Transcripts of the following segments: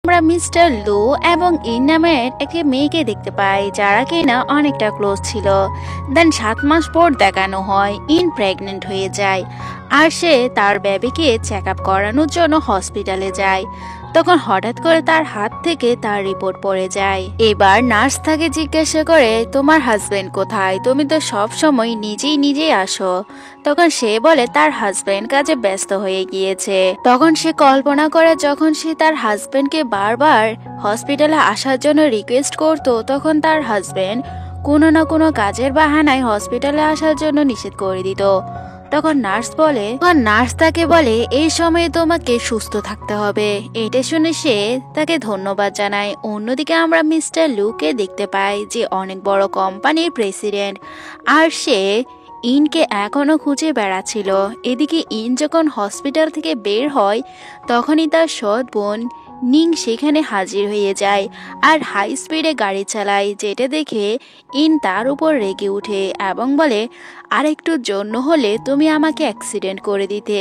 আমরা মিস্টার লু এবং ইন নামের একটি মেয়েকে দেখতে পাই যারা কিনা অনেকটা ক্লোজ ছিল। দেন 7 মাস পর দেখানো হয় ইন প্রেগনেন্ট হয়ে যায় আর সে তার বেবিকে চেক আপ করানোর জন্য হসপিটালে যায়। তখন হঠাৎ করে তার হাত থেকে তার রিপোর্ট পড়ে যায়। এবার নার্স তাকে জিজ্ঞাসা করে তোমার হাজবেন্ড কোথায়, তুমি তো সব সময় নিজেই আসো। তখন সে বলে তার হাজবেন্ড কাজে ব্যস্ত হয়ে গিয়েছে। তখন সে কল্পনা করে যখন সে তার হাজবেন্ডকে বারবার হসপিটালে আসার জন্য রিকোয়েস্ট করতো তখন তার হাজবেন্ড কোনো না কোনো কাজের বাহানায় হসপিটালে আসার জন্য নিষেধ করে দিত। তখন নার্স তাকে বলে এই সময়ে তোমাকে সুস্থ থাকতে হবে। এটা শুনে সে তাকে ধন্যবাদ জানায়। অন্যদিকে আমরা মিস্টার লুকে দেখতে পাই যে অনেক বড় কোম্পানির প্রেসিডেন্ট আর সে ইনকে এখনো খুঁজে বেড়াচ্ছিল। এদিকে ইন যখন হসপিটাল থেকে বের হয় তখনই তার সৎ বোন নিং সেখানে হাজির হয়ে যায় আর হাই স্পিডে গাড়ি চালায়, যেটা দেখে ইন তার উপর রেগে উঠে এবং বলে আরেকটুর জন্য হলে তুমি আমাকে অ্যাক্সিডেন্ট করে দিতে।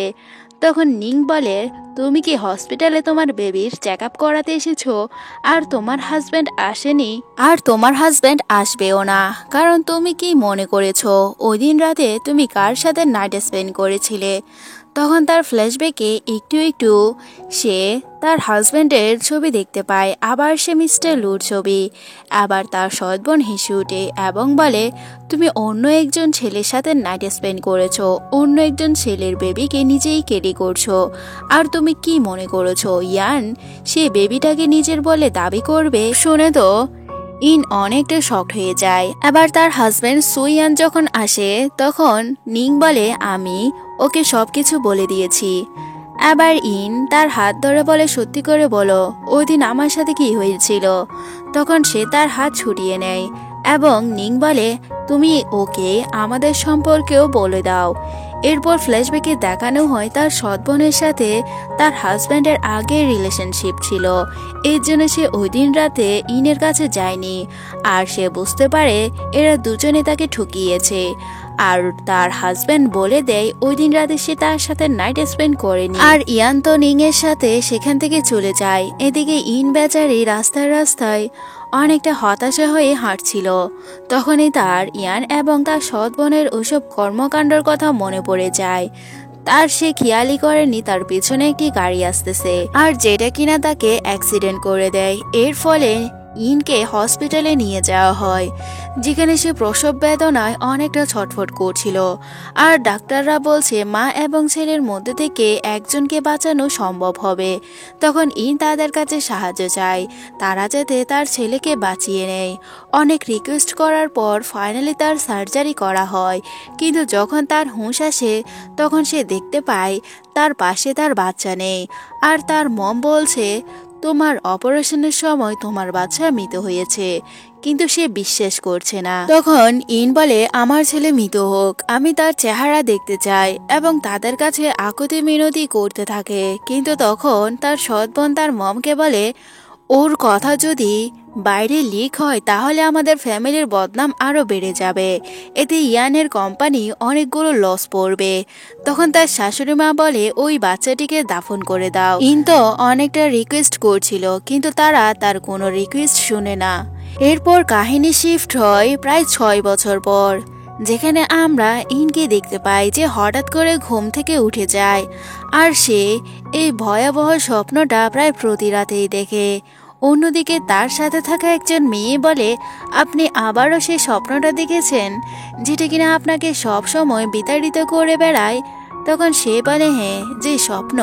তখন নিং বলে তুমি কি হসপিটালে তোমার বেবির চেক আপ করাতে এসেছো আর তোমার হাজব্যান্ড আসেনি আর তোমার হাজব্যান্ড আসবেও না, কারণ তুমি কি মনে করেছো ওই দিন রাতে তুমি কার সাথে নাইট স্পেন্ড করেছিলে। তখন তার ফ্ল্যাশব্যাকে একটু সে তার হাজব্যান্ডের ছবি দেখতে পায়, আবার সে মিস্টার লুর ছবি। আবার তার সৎ বোন হেসে ওঠে এবং বলে তুমি অন্য একজন ছেলের সাথে নাইট স্পেন্ড করেছো, অন্য একজন ছেলের বেবিকে নিজেই ক্যারি করছো, আর তুমি কি মনে করেছো ইয়ান সে বেবিটাকে নিজের বলে দাবি করবে। শুনে তো ইন অনেকটা শকড হয়ে যায়। আবার তার হাজবেন্ড সুইয়ান যখন আসে তখন নিং বলে আমি ওকে সবকিছু বলে দিয়েছি। আবার ইন তার হাত ধরে বলে সত্যি করে বলো ওই দিন আমার সাথে কি হয়েছিল। তখন সে তার হাত ছুটিয়ে নেয় এবং নিং বলে তুমি ওকে আমাদের সম্পর্কেও বলে দাও। এরপর ফ্ল্যাশব্যাকে দেখানো হয় তার সৎ বোনের সাথে তার হাজব্যান্ডের আগের রিলেশনশিপ ছিল, এর জন্য সে ওই দিন রাতে ইনের কাছে যায়নি আর সে বুঝতে পারে এরা দুজনে তাকে ঠকিয়েছে। আর তার হাজব্যান্ড বলে দেয় ওই দিন রাতে সে তার সাথে নাইট স্পেন্ড করেনি আর ইয়ান তো নিং এর সাথে সেখান থেকে চলে যায়। এদিকে ইন বেচারি রাস্তায় অনেকটা হতাশা হয়ে হাঁটছিল। তখনই তার ইয়ান এবং তার সৎ বোনের ওসব কর্মকাণ্ডের কথা মনে পড়ে যায়। তার সে খেয়ালই করেনি তার পিছনে একটি গাড়ি আসতেছে আর যেটা কিনা তাকে অ্যাক্সিডেন্ট করে দেয়। এর ফলে ইনকে হসপিটালে নিয়ে যাওয়া হয়, যেখানে সে প্রসব বেদনায় অনেকটা ছটফট করছিল আর ডাক্তাররা বলছে মা এবং ছেলের মধ্যে থেকে একজনকে বাঁচানো সম্ভব হবে। তখন ইন তাদের কাছে সাহায্য চায়, তারা যাতে তার ছেলেকে বাঁচিয়ে নেয়। অনেক রিকোয়েস্ট করার পর ফাইনালি তার সার্জারি করা হয়, কিন্তু যখন তার হুঁশ আসে তখন সে দেখতে পায় তার পাশে তার বাচ্চা নেই আর তার মম বলছে তোমার অপারেশনের সময় তোমার বাচ্চা মৃত হয়েছে, কিন্তু সে বিশ্বাস করছে না। তখন ইন বলে আমার ছেলে মৃত হোক, আমি তার চেহারা দেখতে চাই এবং তাদের কাছে আকুতি মিনতি করতে থাকে। কিন্তু তখন তার সৎ বোন তার মমকে বলে ওর কথা যদি বাইরে লিক হয় তাহলে আমাদের ফ্যামিলির বদনাম আরো বেড়ে যাবে, এতে ইয়ানের কোম্পানি অনেকগুলো লস পড়বে। তখন তার শাশুড়ি মা বলে ওই বাচ্চাটিকে দাফন করে দাও। ইন তো অনেকটা রিকোয়েস্ট করছিল কিন্তু তারা তার কোনো রিকোয়েস্ট শুনে না। এরপর কাহিনী শিফট হয় প্রায় 6 বছর পর, যেখানে আমরা ইনকে দেখতে পাই যে হঠাৎ করে ঘুম থেকে উঠে যায় আর সে এই ভয়াবহ স্বপ্নটা প্রায় প্রতি রাতেই দেখে। অন্যদিকে তার সাথে থাকা একজন মেয়ে বলে আপনি আবারও সেই স্বপ্নটা দেখেছেন যেটা কিনা আপনাকে সব সময় বিতাড়িত করে বেড়ায়। তখন সে বলে হ্যাঁ, যে স্বপ্ন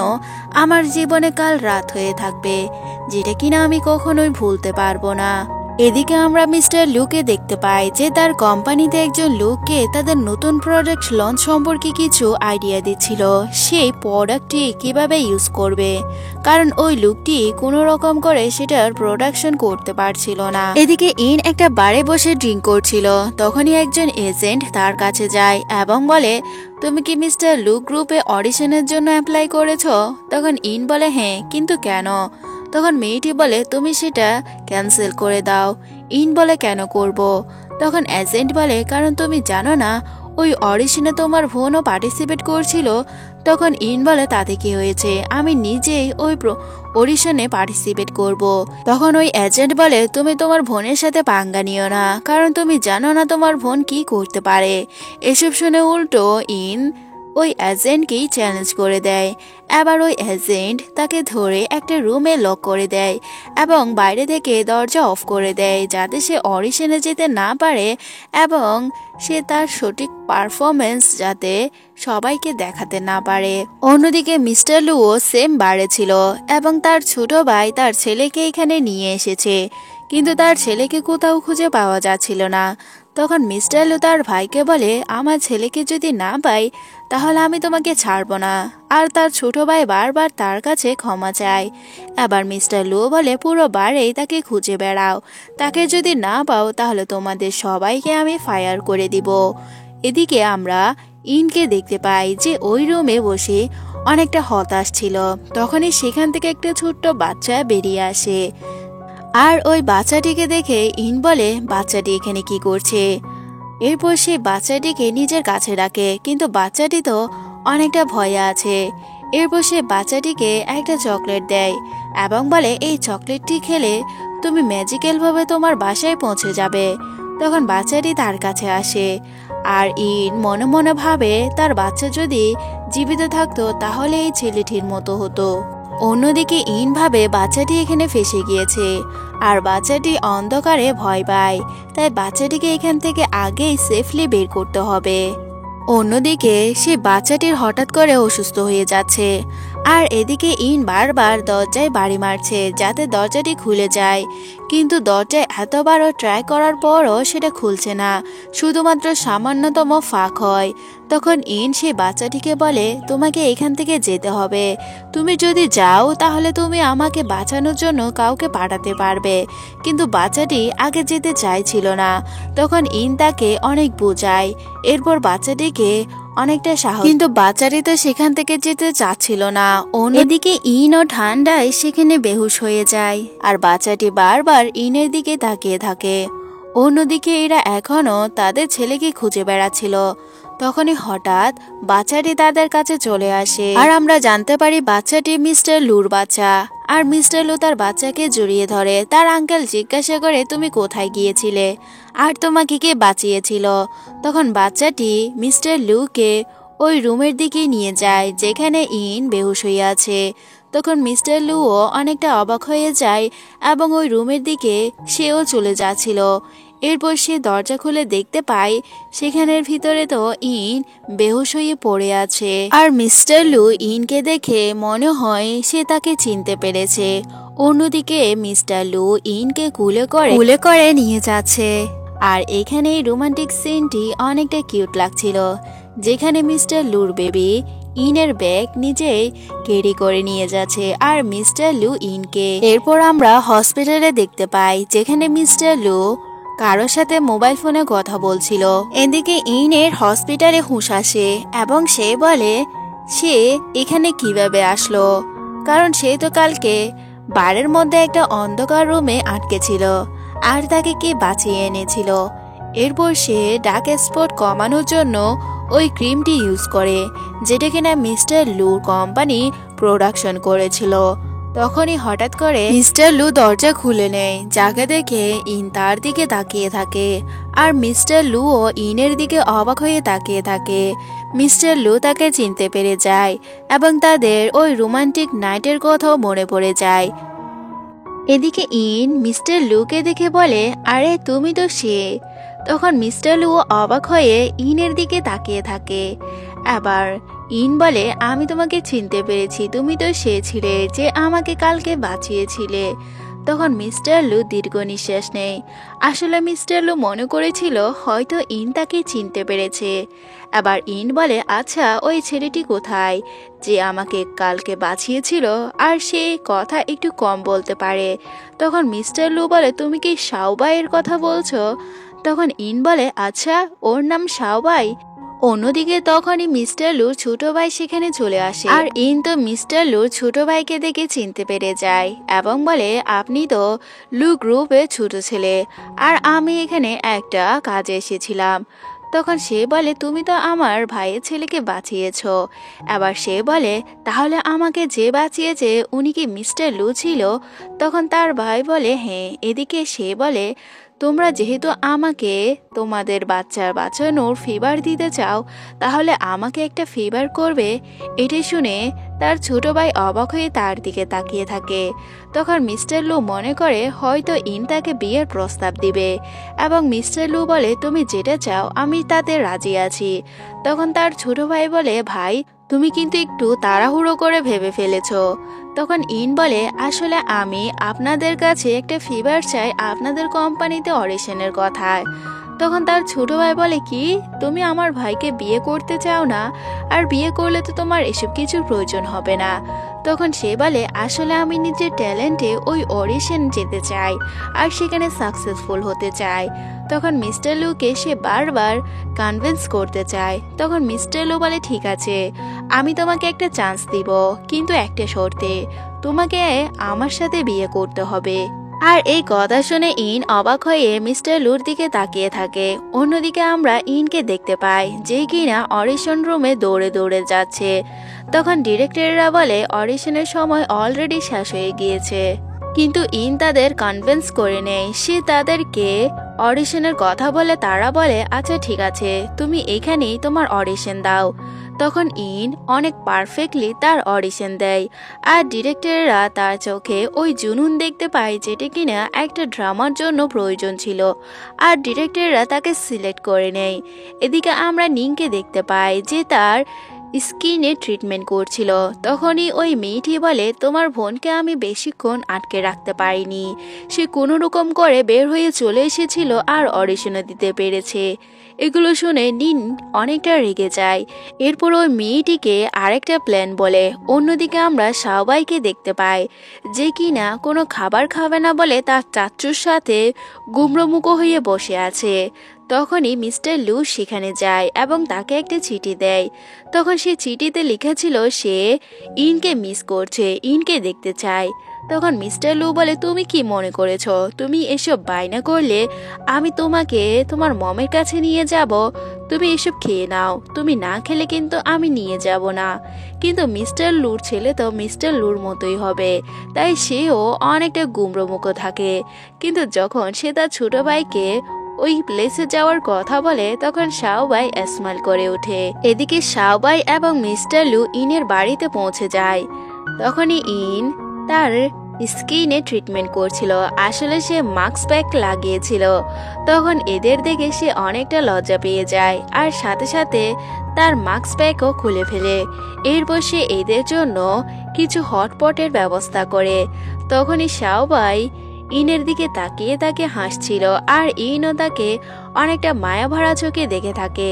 আমার জীবনে কাল রাত হয়ে থাকবে, যেটা কিনা আমি কখনোই ভুলতে পারবো না। এদিকে আমরা মিস্টার লুকে দেখতে পাই যে তার কোম্পানিতে একজন লোককে তাদের নতুন প্রোডাক্ট লঞ্চ সম্পর্কে কিছু আইডিয়া দিচ্ছিল, সেই প্রোডাক্টটি কিভাবে ইউজ করবে, কারণ ওই লোকটি কোনো রকম করে সেটার প্রোডাকশন করতে পারছিল না। এদিকে ইন একটা বারে বসে ড্রিঙ্ক করছিল, তখনই একজন এজেন্ট তার কাছে যায় এবং বলে তুমি কি মিস্টার লুক গ্রুপে অডিশনের জন্য অ্যাপ্লাই করেছো? তখন ইন বলে হ্যাঁ, কিন্তু কেন? তখন মেয়েটি বলে তুমি সেটা ক্যান্সেল করে দাও। ইন বলে কেন করব? তখন এজেন্ট বলে কারণ তুমি জানো না ওই অডিশনে তোমার বোনও পার্টিসিপেট করছিল, তখন ইন বলে তাতে কি হয়েছে, আমি নিজেই ওই অডিশনে পার্টিসিপেট করব। তখন ওই এজেন্ট বলে তুমি তোমার বোনের সাথে পাঙ্গা নিও না, কারণ তুমি জানো না তোমার বোন কি করতে পারে। এসব শুনে উল্টো ইন ওই এজেন্টকেই চ্যালেঞ্জ করে দেয়। এবার ওই এজেন্ট তাকে ধরে একটা রুমে লক করে দেয় এবং বাইরে থেকে দরজা অফ করে দেয়, যাতে সে অডিশনে যেতে না পারে এবং সে তার সঠিক পারফরমেন্স যাতে সবাইকে দেখাতে না পারে। অন্যদিকে মিস্টার লুও সেম বারে ছিল এবং তার ছোট ভাই তার ছেলেকে এখানে নিয়ে এসেছে, কিন্তু তার ছেলেকে কোথাও খুঁজে পাওয়া যাচ্ছিল না। তখন মিস্টার লু তার ভাইকে বলে আমার ছেলেকে যদি না পাই তাহলে আমি তোমাকে ছাড়বো না। আর তার ছোট ভাই বারবার তার কাছে ক্ষমা চায়। এবার মিস্টার লু বলে পুরো বারেই তাকে খুঁজে বেড়াও, তাকে যদি না পাও তাহলে তোমাদের সবাইকে আমি ফায়ার করে দিব। এদিকে আমরা ইনকে দেখতে পাই যে ওই রুমে বসে অনেকটা হতাশ ছিল। তখনই সেখান থেকে একটা ছোট্ট বাচ্চা বেরিয়ে আসে, আর ওই বাচ্চাটিকে দেখে ইন বলে বাচ্চাটি এখানে কি করছে। এরপর সে বাচ্চাটিকে নিজের কাছে রাখে, কিন্তু বাচ্চাটি তো অনেকটা ভয়ে আছে। এরপর সে বাচ্চাটিকে একটা চকলেট দেয় এবং বলে এই চকলেটটি খেলে তুমি ম্যাজিক্যালভাবে তোমার বাসায় পৌঁছে যাবে। তখন বাচ্চাটি তার কাছে আসে, আর ইন মনে মনে ভাবে তার বাচ্চা যদি জীবিত থাকতো তাহলে এই ছেলেটির মতো হতো। অন্যদিকে ইন ভাবে বাচ্চাটি এখানে ফেসে গিয়েছে, আর বাচ্চাটি অন্ধকারে ভয় পায়, তাই বাচ্চাটিকে এখান থেকে আগেই সেফলি বের করতে হবে। অন্যদিকে সে বাচ্চাটির হঠাৎ করে অসুস্থ হয়ে যাচ্ছে, আর এদিকে ইন বারবার দরজায় বাড়ি মারছে যাতে দরজাটি খুলে যায়, কিন্তু দরজায় এতবারও ট্রাই করার পরও সেটা খুলছে না, শুধুমাত্র সামান্যতম ফাঁক হয়। তখন ইন সে বাচ্চাটিকে বলে তোমাকে এখান থেকে যেতে হবে, তুমি যদি যাও তাহলে তুমি আমাকে বাঁচানোর জন্য কাউকে পাঠাতে পারবে। কিন্তু বাচ্চাটি আগে যেতে চাইছিল না। তখন ইন তাকে অনেক বোঝায়, এরপর বাচ্চাটিকে অনেকটা সাহস, কিন্তু বাচ্চাটি তো সেখান থেকে যেতে চাচ্ছিল না। অন্যদিকে ইন ও ঠান্ডায় সেখানে বেহুশ হয়ে যায়, আর বাচ্চাটি বারবার ইনের দিকে তাকিয়ে থাকে। অন্যদিকে এরা এখনো তাদের ছেলেকে খুঁজে বেড়াচ্ছিল। তখনই হঠাৎ বাচ্চাটি তাদের কাছে চলে আসে, আর আমরা জানতে পারি বাচ্চাটি মিস্টার লুর বাচ্চা। আর মিস্টার লু তার বাচ্চাকে জড়িয়ে ধরে। তার আঙ্কেল জিজ্ঞাসা করে তুমি কোথায় গিয়েছিলে আর তোমাকে কে বাঁচিয়েছিল। তখন বাচ্চাটি মিস্টার লুকে ওই রুমের দিকে নিয়ে যায় যেখানে ইন বেহুশ হয়ে আছে। তখন মিস্টার লুও অনেকটা অবাক হয়ে যায় এবং ওই রুমের দিকে সেও চলে যাচ্ছিল। এরপর সে দরজা খুলে দেখতে পায় সেখানের ভিতরে তো ইন বেহুশ হয়ে পড়ে আছে, আর মিস্টার লু ইনকে দেখে মনে হয় সে তাকে চিনতে পেরেছে। অন্যদিকে মিস্টার লু ইনকে কুলে করে নিয়ে যাচ্ছে, আর এখানে রোমান্টিক সিনটি অনেকটা কিউট লাগছিল, যেখানে মিস্টার লুর বেবি ইনের ব্যাগ নিজেই ক্যারি করে নিয়ে যাচ্ছে আর মিস্টার লু ইনকে। এরপর আমরা হসপিটালে দেখতে পাই যেখানে মিস্টার লু কারোর সাথে মোবাইল ফোনে কথা বলছিল। এদিকে ইনের হসপিটালে হুঁশ আসে এবং সে বলে সে এখানে কিভাবে আসলো, কারণ সে তো কালকে বারের মধ্যে একটা অন্ধকার রুমে আটকে ছিল আর তাকে কে বাঁচিয়ে এনেছিল। এরপর সে ডার্ক স্পট কমানোর জন্য ওই ক্রিমটি ইউজ করে, যেটা কিনা মিস্টার লুর কোম্পানি প্রোডাকশন করেছিল। তখনই হঠাৎ করে মিস্টার লু দরজা খুলে নেয়, যাকে দেখে ইন তার দিকে তাকিয়ে থাকে, আর মিস্টার লুও ইনের দিকে অবাক হয়ে তাকিয়ে থাকে। মিস্টার লু তাকে চিনতে পেরে যায় এবং তাদের ওই রোমান্টিক নাইটের কথাও মনে পড়ে যায়। এদিকে ইন মিস্টার লুকে দেখে বলে আরে তুমি তো সে। তখন মিস্টার লু অবাক হয়ে ইনের দিকে তাকিয়ে থাকে। আবার ইন বলে আমি তোমাকে চিনতে পেরেছি, তুমি তো সে ছিলে যে আমাকে কালকে বাঁচিয়েছিলে। তখন মিস্টার লু দীর্ঘ নিঃশ্বাস নেয়। আসলে মিস্টার লু মনে করেছিল হয়তো ইন তাকে চিনতে পেরেছে। আবার ইন বলে আচ্ছা ওই ছেলেটি কোথায় যে আমাকে কালকে বাঁচিয়েছিল আর সে কথা একটু কম বলতে পারে। তখন মিস্টার লু বলে তুমি কি শাওবাইয়ের কথা বলছো? তখন ইন বলে আচ্ছা ওর নাম শাওবাই। অন্যদিকে তখনই মিস্টার লুর ছোট ভাই সেখানে চলে আসে, আর ইন তো মিস্টার লুর ছোট ভাইকে দেখে চিনতে পেরে যায় এবং বলে আপনি তো লু গ্রুপের ছোট ছেলে আর আমি এখানে একটা কাজে এসেছিলাম। তখন সে বলে তুমি তো আমার ভাইয়ের ছেলেকে বাঁচিয়েছো। এবার সে বলে তাহলে আমাকে যে বাঁচিয়েছে উনি কি মিস্টার লু ছিল? তখন তার ভাই বলে হ্যাঁ। এদিকে সে বলে তোমরা যেহেতু আমাকে তোমাদের বাচ্চার বাঁচানোর ফেভার দিতে চাও, তাহলে আমাকে একটা ফেভার করবে। এটি শুনে তার ছোট ভাই অবাক হয়ে তার দিকে তাকিয়ে থাকে। তখন মিস্টার লু মনে করে হয়তো ইন তাকে বিয়ের প্রস্তাব দিবে, এবং মিস্টার লু বলে তুমি যেটা চাও আমি তাতে রাজি আছি। তখন তার ছোট ভাই বলে ভাই তুমি কিন্তু একটু তাড়াহুড়ো করে ভেবে ফেলেছো। তখন ইন বলে আসলে আমি আপনাদের কাছে একটা ফেভার চাই আপনাদের কোম্পানিতে অডিশনের কথায়। তখন তার ছোট ভাই বলে কি তুমি আমার ভাইকে বিয়ে করতে চাও না? আর বিয়ে করলে তো তোমার এসব কিছুর প্রয়োজন হবে না। তখন সে বলে আসলে আমি নিজের ট্যালেন্টে ওই অডিশন যেতে চাই আর সেখানে সাকসেসফুল হতে চাই। তখন মিস্টার লুকে সে বারবার কনভিন্স করতে চায়। তখন মিস্টার লু বলে ঠিক আছে, আমি তোমাকে একটা চান্স দিব, কিন্তু একটা শর্তে, তোমাকে আমার সাথে বিয়ে করতে হবে। আর এই কথা শুনে ইন অবাক হয়ে মিস্টার লুর দিকে তাকিয়ে থাকে। অন্যদিকে আমরা ইনকে দেখতে পাই যে কিনা অডিশন রুমে দৌড়ে দৌড়ে যাচ্ছে। তখন ডিরেক্টররা বলে অডিশনের সময় অলরেডি শেষ হয়ে গিয়েছে, কিন্তু ইন তাদের কনভিন্স করে নেয়। সে তাদেরকে অডিশনের কথা বলে তারা বলে আচ্ছা ঠিক আছে তুমি এখানেই তোমার অডিশন দাও। তখন ইন অনেক পারফেক্টলি তার অডিশন দেয়, আর ডিরেক্টররা তার চোখে ওই জুনুন দেখতে পায় যেটা কিনা একটা ড্রামার জন্য প্রয়োজন ছিল, আর ডিরেক্টররা তাকে সিলেক্ট করে নেয়। এদিকে আমরা নিংকে দেখতে পাই যে তার স্কিনে ট্রিটমেন্ট করছিল। তখনই ওই মেয়েটি বলে তোমার বোনকে আমি বেশিক্ষণ আটকে রাখতে পারিনি, সে কোনো রকম করে বের হয়ে চলে এসেছিল আর অডিশনে দিতে পেরেছে। এগুলো শুনে নিন অনেকটা রেগে যায়। এরপর ওই মেয়েটিকে আরেকটা প্ল্যান বলে। অন্যদিকে আমরা সবাইকে দেখতে পাই যে কিনা কোনো খাবার খাবে না বলে তার চাচুর সাথে গুমড়োমুখো হয়ে বসে আছে। তখনই মিস্টার লু সেখানে যায় এবং তাকে একটা চিঠি দেয়। তখন সে চিঠিতে লেখা ছিল সে ইনকে মিস করছে, ইনকে দেখতে চায়। তখন মিস্টার লু বলে তুমি কি মনে করেছ তুমি এসব বায়না করলে আমি তোমাকে তোমার মমের কাছে নিয়ে যাব? তুমি এসব খেয়ে নাও, তুমি না খেলে কিন্তু আমি নিয়ে যাব না। কিন্তু মিস্টার লুর ছেলে তো মিস্টার লুর মতোই হবে, তাই সেও অনেকটা গুমড়োমুখো থাকে। কিন্তু যখন সে তার ছোট ভাইকে ওই প্লেসে যাওয়ার কথা বলে তখন শাওবাই স্মাইল করে ওঠে। এদিকে শাওবাই এবং মিস্টার লু ইনের বাড়িতে পৌঁছে যায়। তখনই ইন তার স্কিনে ট্রিটমেন্ট করছিল। আসলে সে মাস্ক প্যাক লাগিয়েছিল। তখন এদের দেখে সে অনেকটা লজ্জা পেয়ে যায় আর সাথে সাথে তার মাস্ক প্যাকও খুলে ফেলে। এরপর সে এদের জন্য কিছু হটপটের ব্যবস্থা করে। তখনই শাওবাই ইনের দিকে তাকিয়ে তাকে হাসছিল আর ইনও তাকে অনেকটা মায়া ভরা চোখে দেখে থাকে।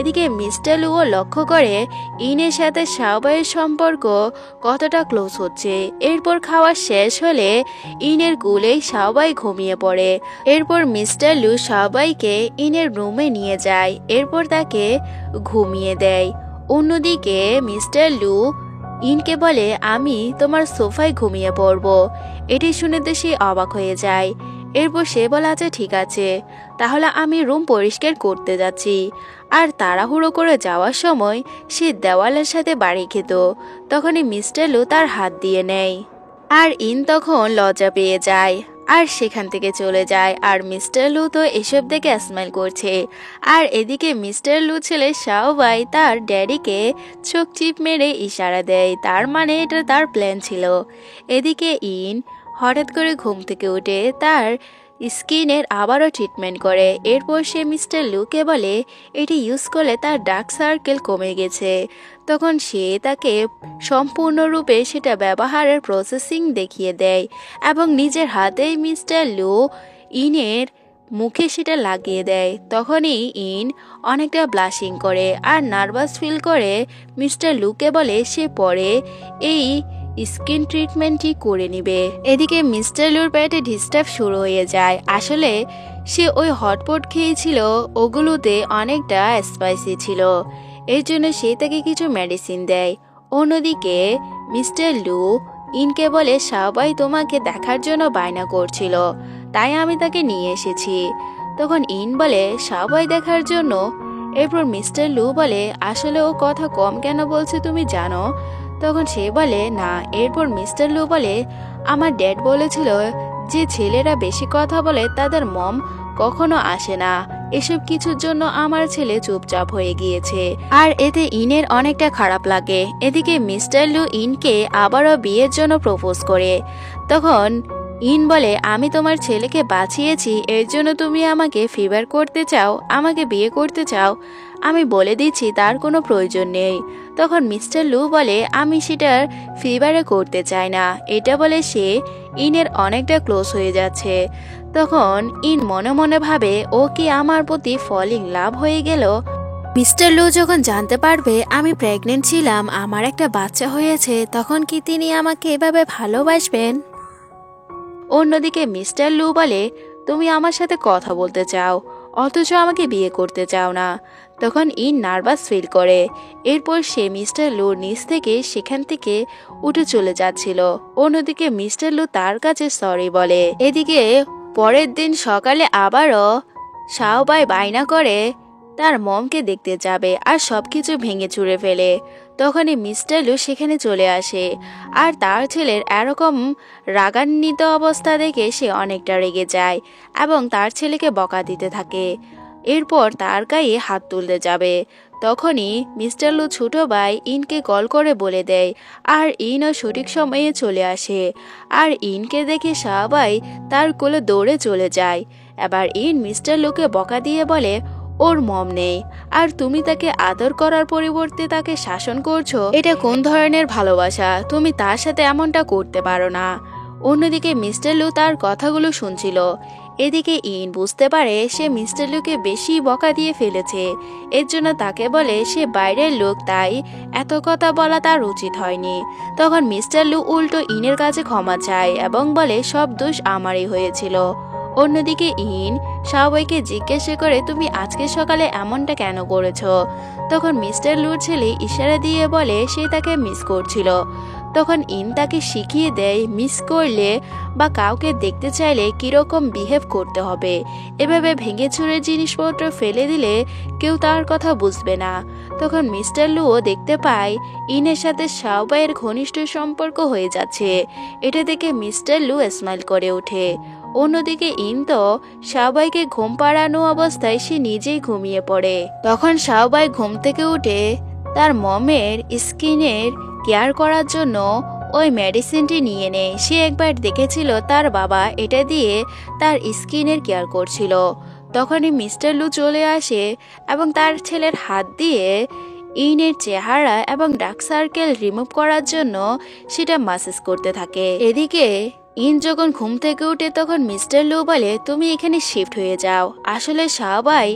এদিকে মিস্টার লুও লক্ষ্য করে ইনের সাথে শাওবাইয়ের সম্পর্ক কতটা ক্লোজ হচ্ছে। এরপর খাওয়া শেষ হলে ইনের কুলেই শাওবাই ঘুমিয়ে পড়ে। এরপর মিস্টার লু শাওবাইকে ইনের রুমে নিয়ে যায়, এরপর তাকে ঘুমিয়ে দেয়। অন্যদিকে মিস্টার লু ইনকে বলে আমি তোমার সোফায় ঘুমিয়ে পড়ব। এটি শুনে তো সে অবাক হয়ে যায়। এরপর সে বলে আচ্ছা ঠিক আছে, তাহলে আমি রুম পরিষ্কার করতে যাচ্ছি। আর তাড়াহুড়ো করে যাওয়ার সময় সে দেওয়ালের সাথে বাড়ি খেত। তখনই মিস্টার লু তার হাত দিয়ে নেয় আর ইন তখন লজ্জা পেয়ে যায় আর সেখান থেকে চলে যায়। আর মিস্টার লু তো এসব দেখে স্মাইল করছে। আর এদিকে মিস্টার লু ছেলে শাওবাই তার ড্যাডিকে চোখ চিপ মেরে ইশারা দেয়, তার মানে এটা তার প্ল্যান ছিল। এদিকে ইন হঠাৎ করে ঘুম থেকে উঠে তার স্কিনের আবারও ট্রিটমেন্ট করে। এরপর সে মিস্টার লুকে বলে এটি ইউজ করলে তার ডার্ক সার্কেল কমে গেছে। তখন সে তাকে সম্পূর্ণরূপে সেটা ব্যবহারের প্রসেসিং দেখিয়ে দেয় এবং নিজের হাতেই মিস্টার লু ইনের মুখে সেটা লাগিয়ে দেয়। তখনই ইন অনেকটা ব্লাশিং করে আর নার্ভাস ফিল করে মিস্টার লুকে বলে সে পরে এই স্কিন ট্রিটমেন্টটি করে নিবে। এদিকে মিস্টার লুর পেটে ডিস্টার্ব শুরু হয়ে যায়। আসলে সে ওই হটপট খেয়েছিল, ওগুলোতে অনেকটা স্পাইসি ছিল, এর জন্য সে তাকে কিছু মেডিসিন দেয়। অন্যদিকে মিস্টার লু ইনকে বলে সবাই তোমাকে দেখার জন্য বায়না করছিল, তাই আমি তাকে নিয়ে এসেছি। তখন ইন বলে সবাই দেখার জন্য, এরপর মিস্টার লু বলে, আসলে ও কথা কম কেন বলছে তুমি জানো? তখন সে বলে না। এরপর মিস্টার লু বলে, আমার ড্যাড বলেছিল যে ছেলেরা বেশি কথা বলে তাদের মম কখনো আসে না। এসব কিছুর জন্য আমার ছেলে চুপচাপ হয়ে গিয়েছে। আর এতে ইনের অনেকটা খারাপ লাগে। এদিকে মিস্টার লু ইনকে আবারও বিয়ের জন্য প্রপোজ করে। তখন ইন বলে, আমি তোমার ছেলেকে বাঁচিয়েছি, এর জন্য তুমি আমাকে ফেভার করতে চাও, আমাকে বিয়ে করতে চাও? আমি বলে দিচ্ছি তার কোনো প্রয়োজন নেই। তখন মিস্টার লু বলে, আমি সেটার ফেভারে করতে চাই না। এটা বলে সে ইনের অনেকটা ক্লোজ হয়ে যাচ্ছে। তখন ইন মনে মনে ভাবে, ও কি আমার প্রতি ফলিং লাভ হয়ে গেল? মিস্টার লু যখন জানতে পারবে আমি প্রেগনেন্ট ছিলাম, আমার একটা বাচ্চা হয়েছে, তখন কি তিনি আমাকে এভাবে ভালোবাসবেন? অন্যদিকে মিস্টার লু বলে, তুমি আমার সাথে কথা বলতে চাও অথচ আমাকে বিয়ে করতে চাও না। তখন ইন নার্ভাস ফিল করে। এরপর সে মিস্টার লুর নিচ থেকে সেখান থেকে উঠে চলে যাচ্ছিল। অন্যদিকে মিস্টার লু তার কাছে সরি বলে। এদিকে পরের দিন সকালে আবারও শাওবাই বায়না করে তার মমকে দেখতে যাবে আর সবকিছু ভেঙে চুরে ফেলে। তখনই মিস্টার লু সেখানে চলে আসে আর তার ছেলের এরকম রাগান্বিত অবস্থা দেখে সে অনেকটা রেগে যায় এবং তার ছেলেকে বকা দিতে থাকে। এরপর তার গায়ে হাত তুলতে যাবে। তখনই মিস্টার লু ছোট ভাই ইনকে কল করে বলে দেয় আর ইনও সঠিক সময়ে চলে আসে। আর ইনকে দেখে সবাই তার কোলে দৌড়ে চলে যায়। এবার ইন মিস্টার লুকে বকা দিয়ে বলে, ওর মম নেই আর তুমি তাকে আদর করার পরিবর্তে তাকে শাসন করছো, এটা কোন ধরনের ভালোবাসা? তুমি তার সাথে এমনটা করতে পারো না। অন্যদিকে মিস্টার লু তার কথাগুলো শুনছিল। এদিকে ইন বুঝতে পারে সে মিস্টার লুকে বেশি বকা দিয়ে ফেলেছে। এর জন্য তাকে বলে সে বাইরের লোক, তাই এত কথা বলা তার উচিত হয়নি। তখন মিস্টার লু উল্টো ইনের কাছে ক্ষমা চায় এবং বলে সব দোষ আমারই হয়েছিল। অন্যদিকে ইন সবাইকে জিজ্ঞাসা করে, তুমি আজকে সকালে এমনটা কেন করেছো? তখন মিস্টার লুর ছেলে ইশারা দিয়ে বলে সে তাকে মিস করছিল। তখন ইন তাকে শিখিয়ে দেয় মিস করলে বা কাউকে দেখতে চাইলে কিরকম বিহেভ করতে হবে। এভাবে ভেঙে চুরে জিনিসপত্র ফেলে দিলে কেউ তার কথা বুঝবে না। তখন মিস্টার লুও দেখতে পায় ইনের সাথে শাওবাইয়ের ঘনিষ্ঠ সম্পর্ক হয়ে যাচ্ছে। এটা দেখে মিস্টার লু স্মাইল করে ওঠে। অন্যদিকে ইন তো শাওবাইকে ঘুম পাড়ানো অবস্থায় সে নিজেই ঘুমিয়ে পড়ে। তখন শাওবাই ঘুম থেকে উঠে তার মমের স্কিনের কেয়ার করার জন্য ওই মেডিসিনটি নিয়ে নেয়। সে একবার দেখেছিল তার বাবা এটা দিয়ে তার স্কিনের কেয়ার করছিল। তখনই মিস্টার লু চলে আসে এবং তার ছেলের হাত দিয়ে ইনের চেহারা এবং ডার্ক সার্কেল রিমুভ করার জন্য সেটা মাসাজ করতে থাকে। এদিকে ইন যখন ঘুম থেকে উঠে তখন মিস্টার লু বলে, তুমি এখানে শিফট হয়ে যাও। আসলে সবাই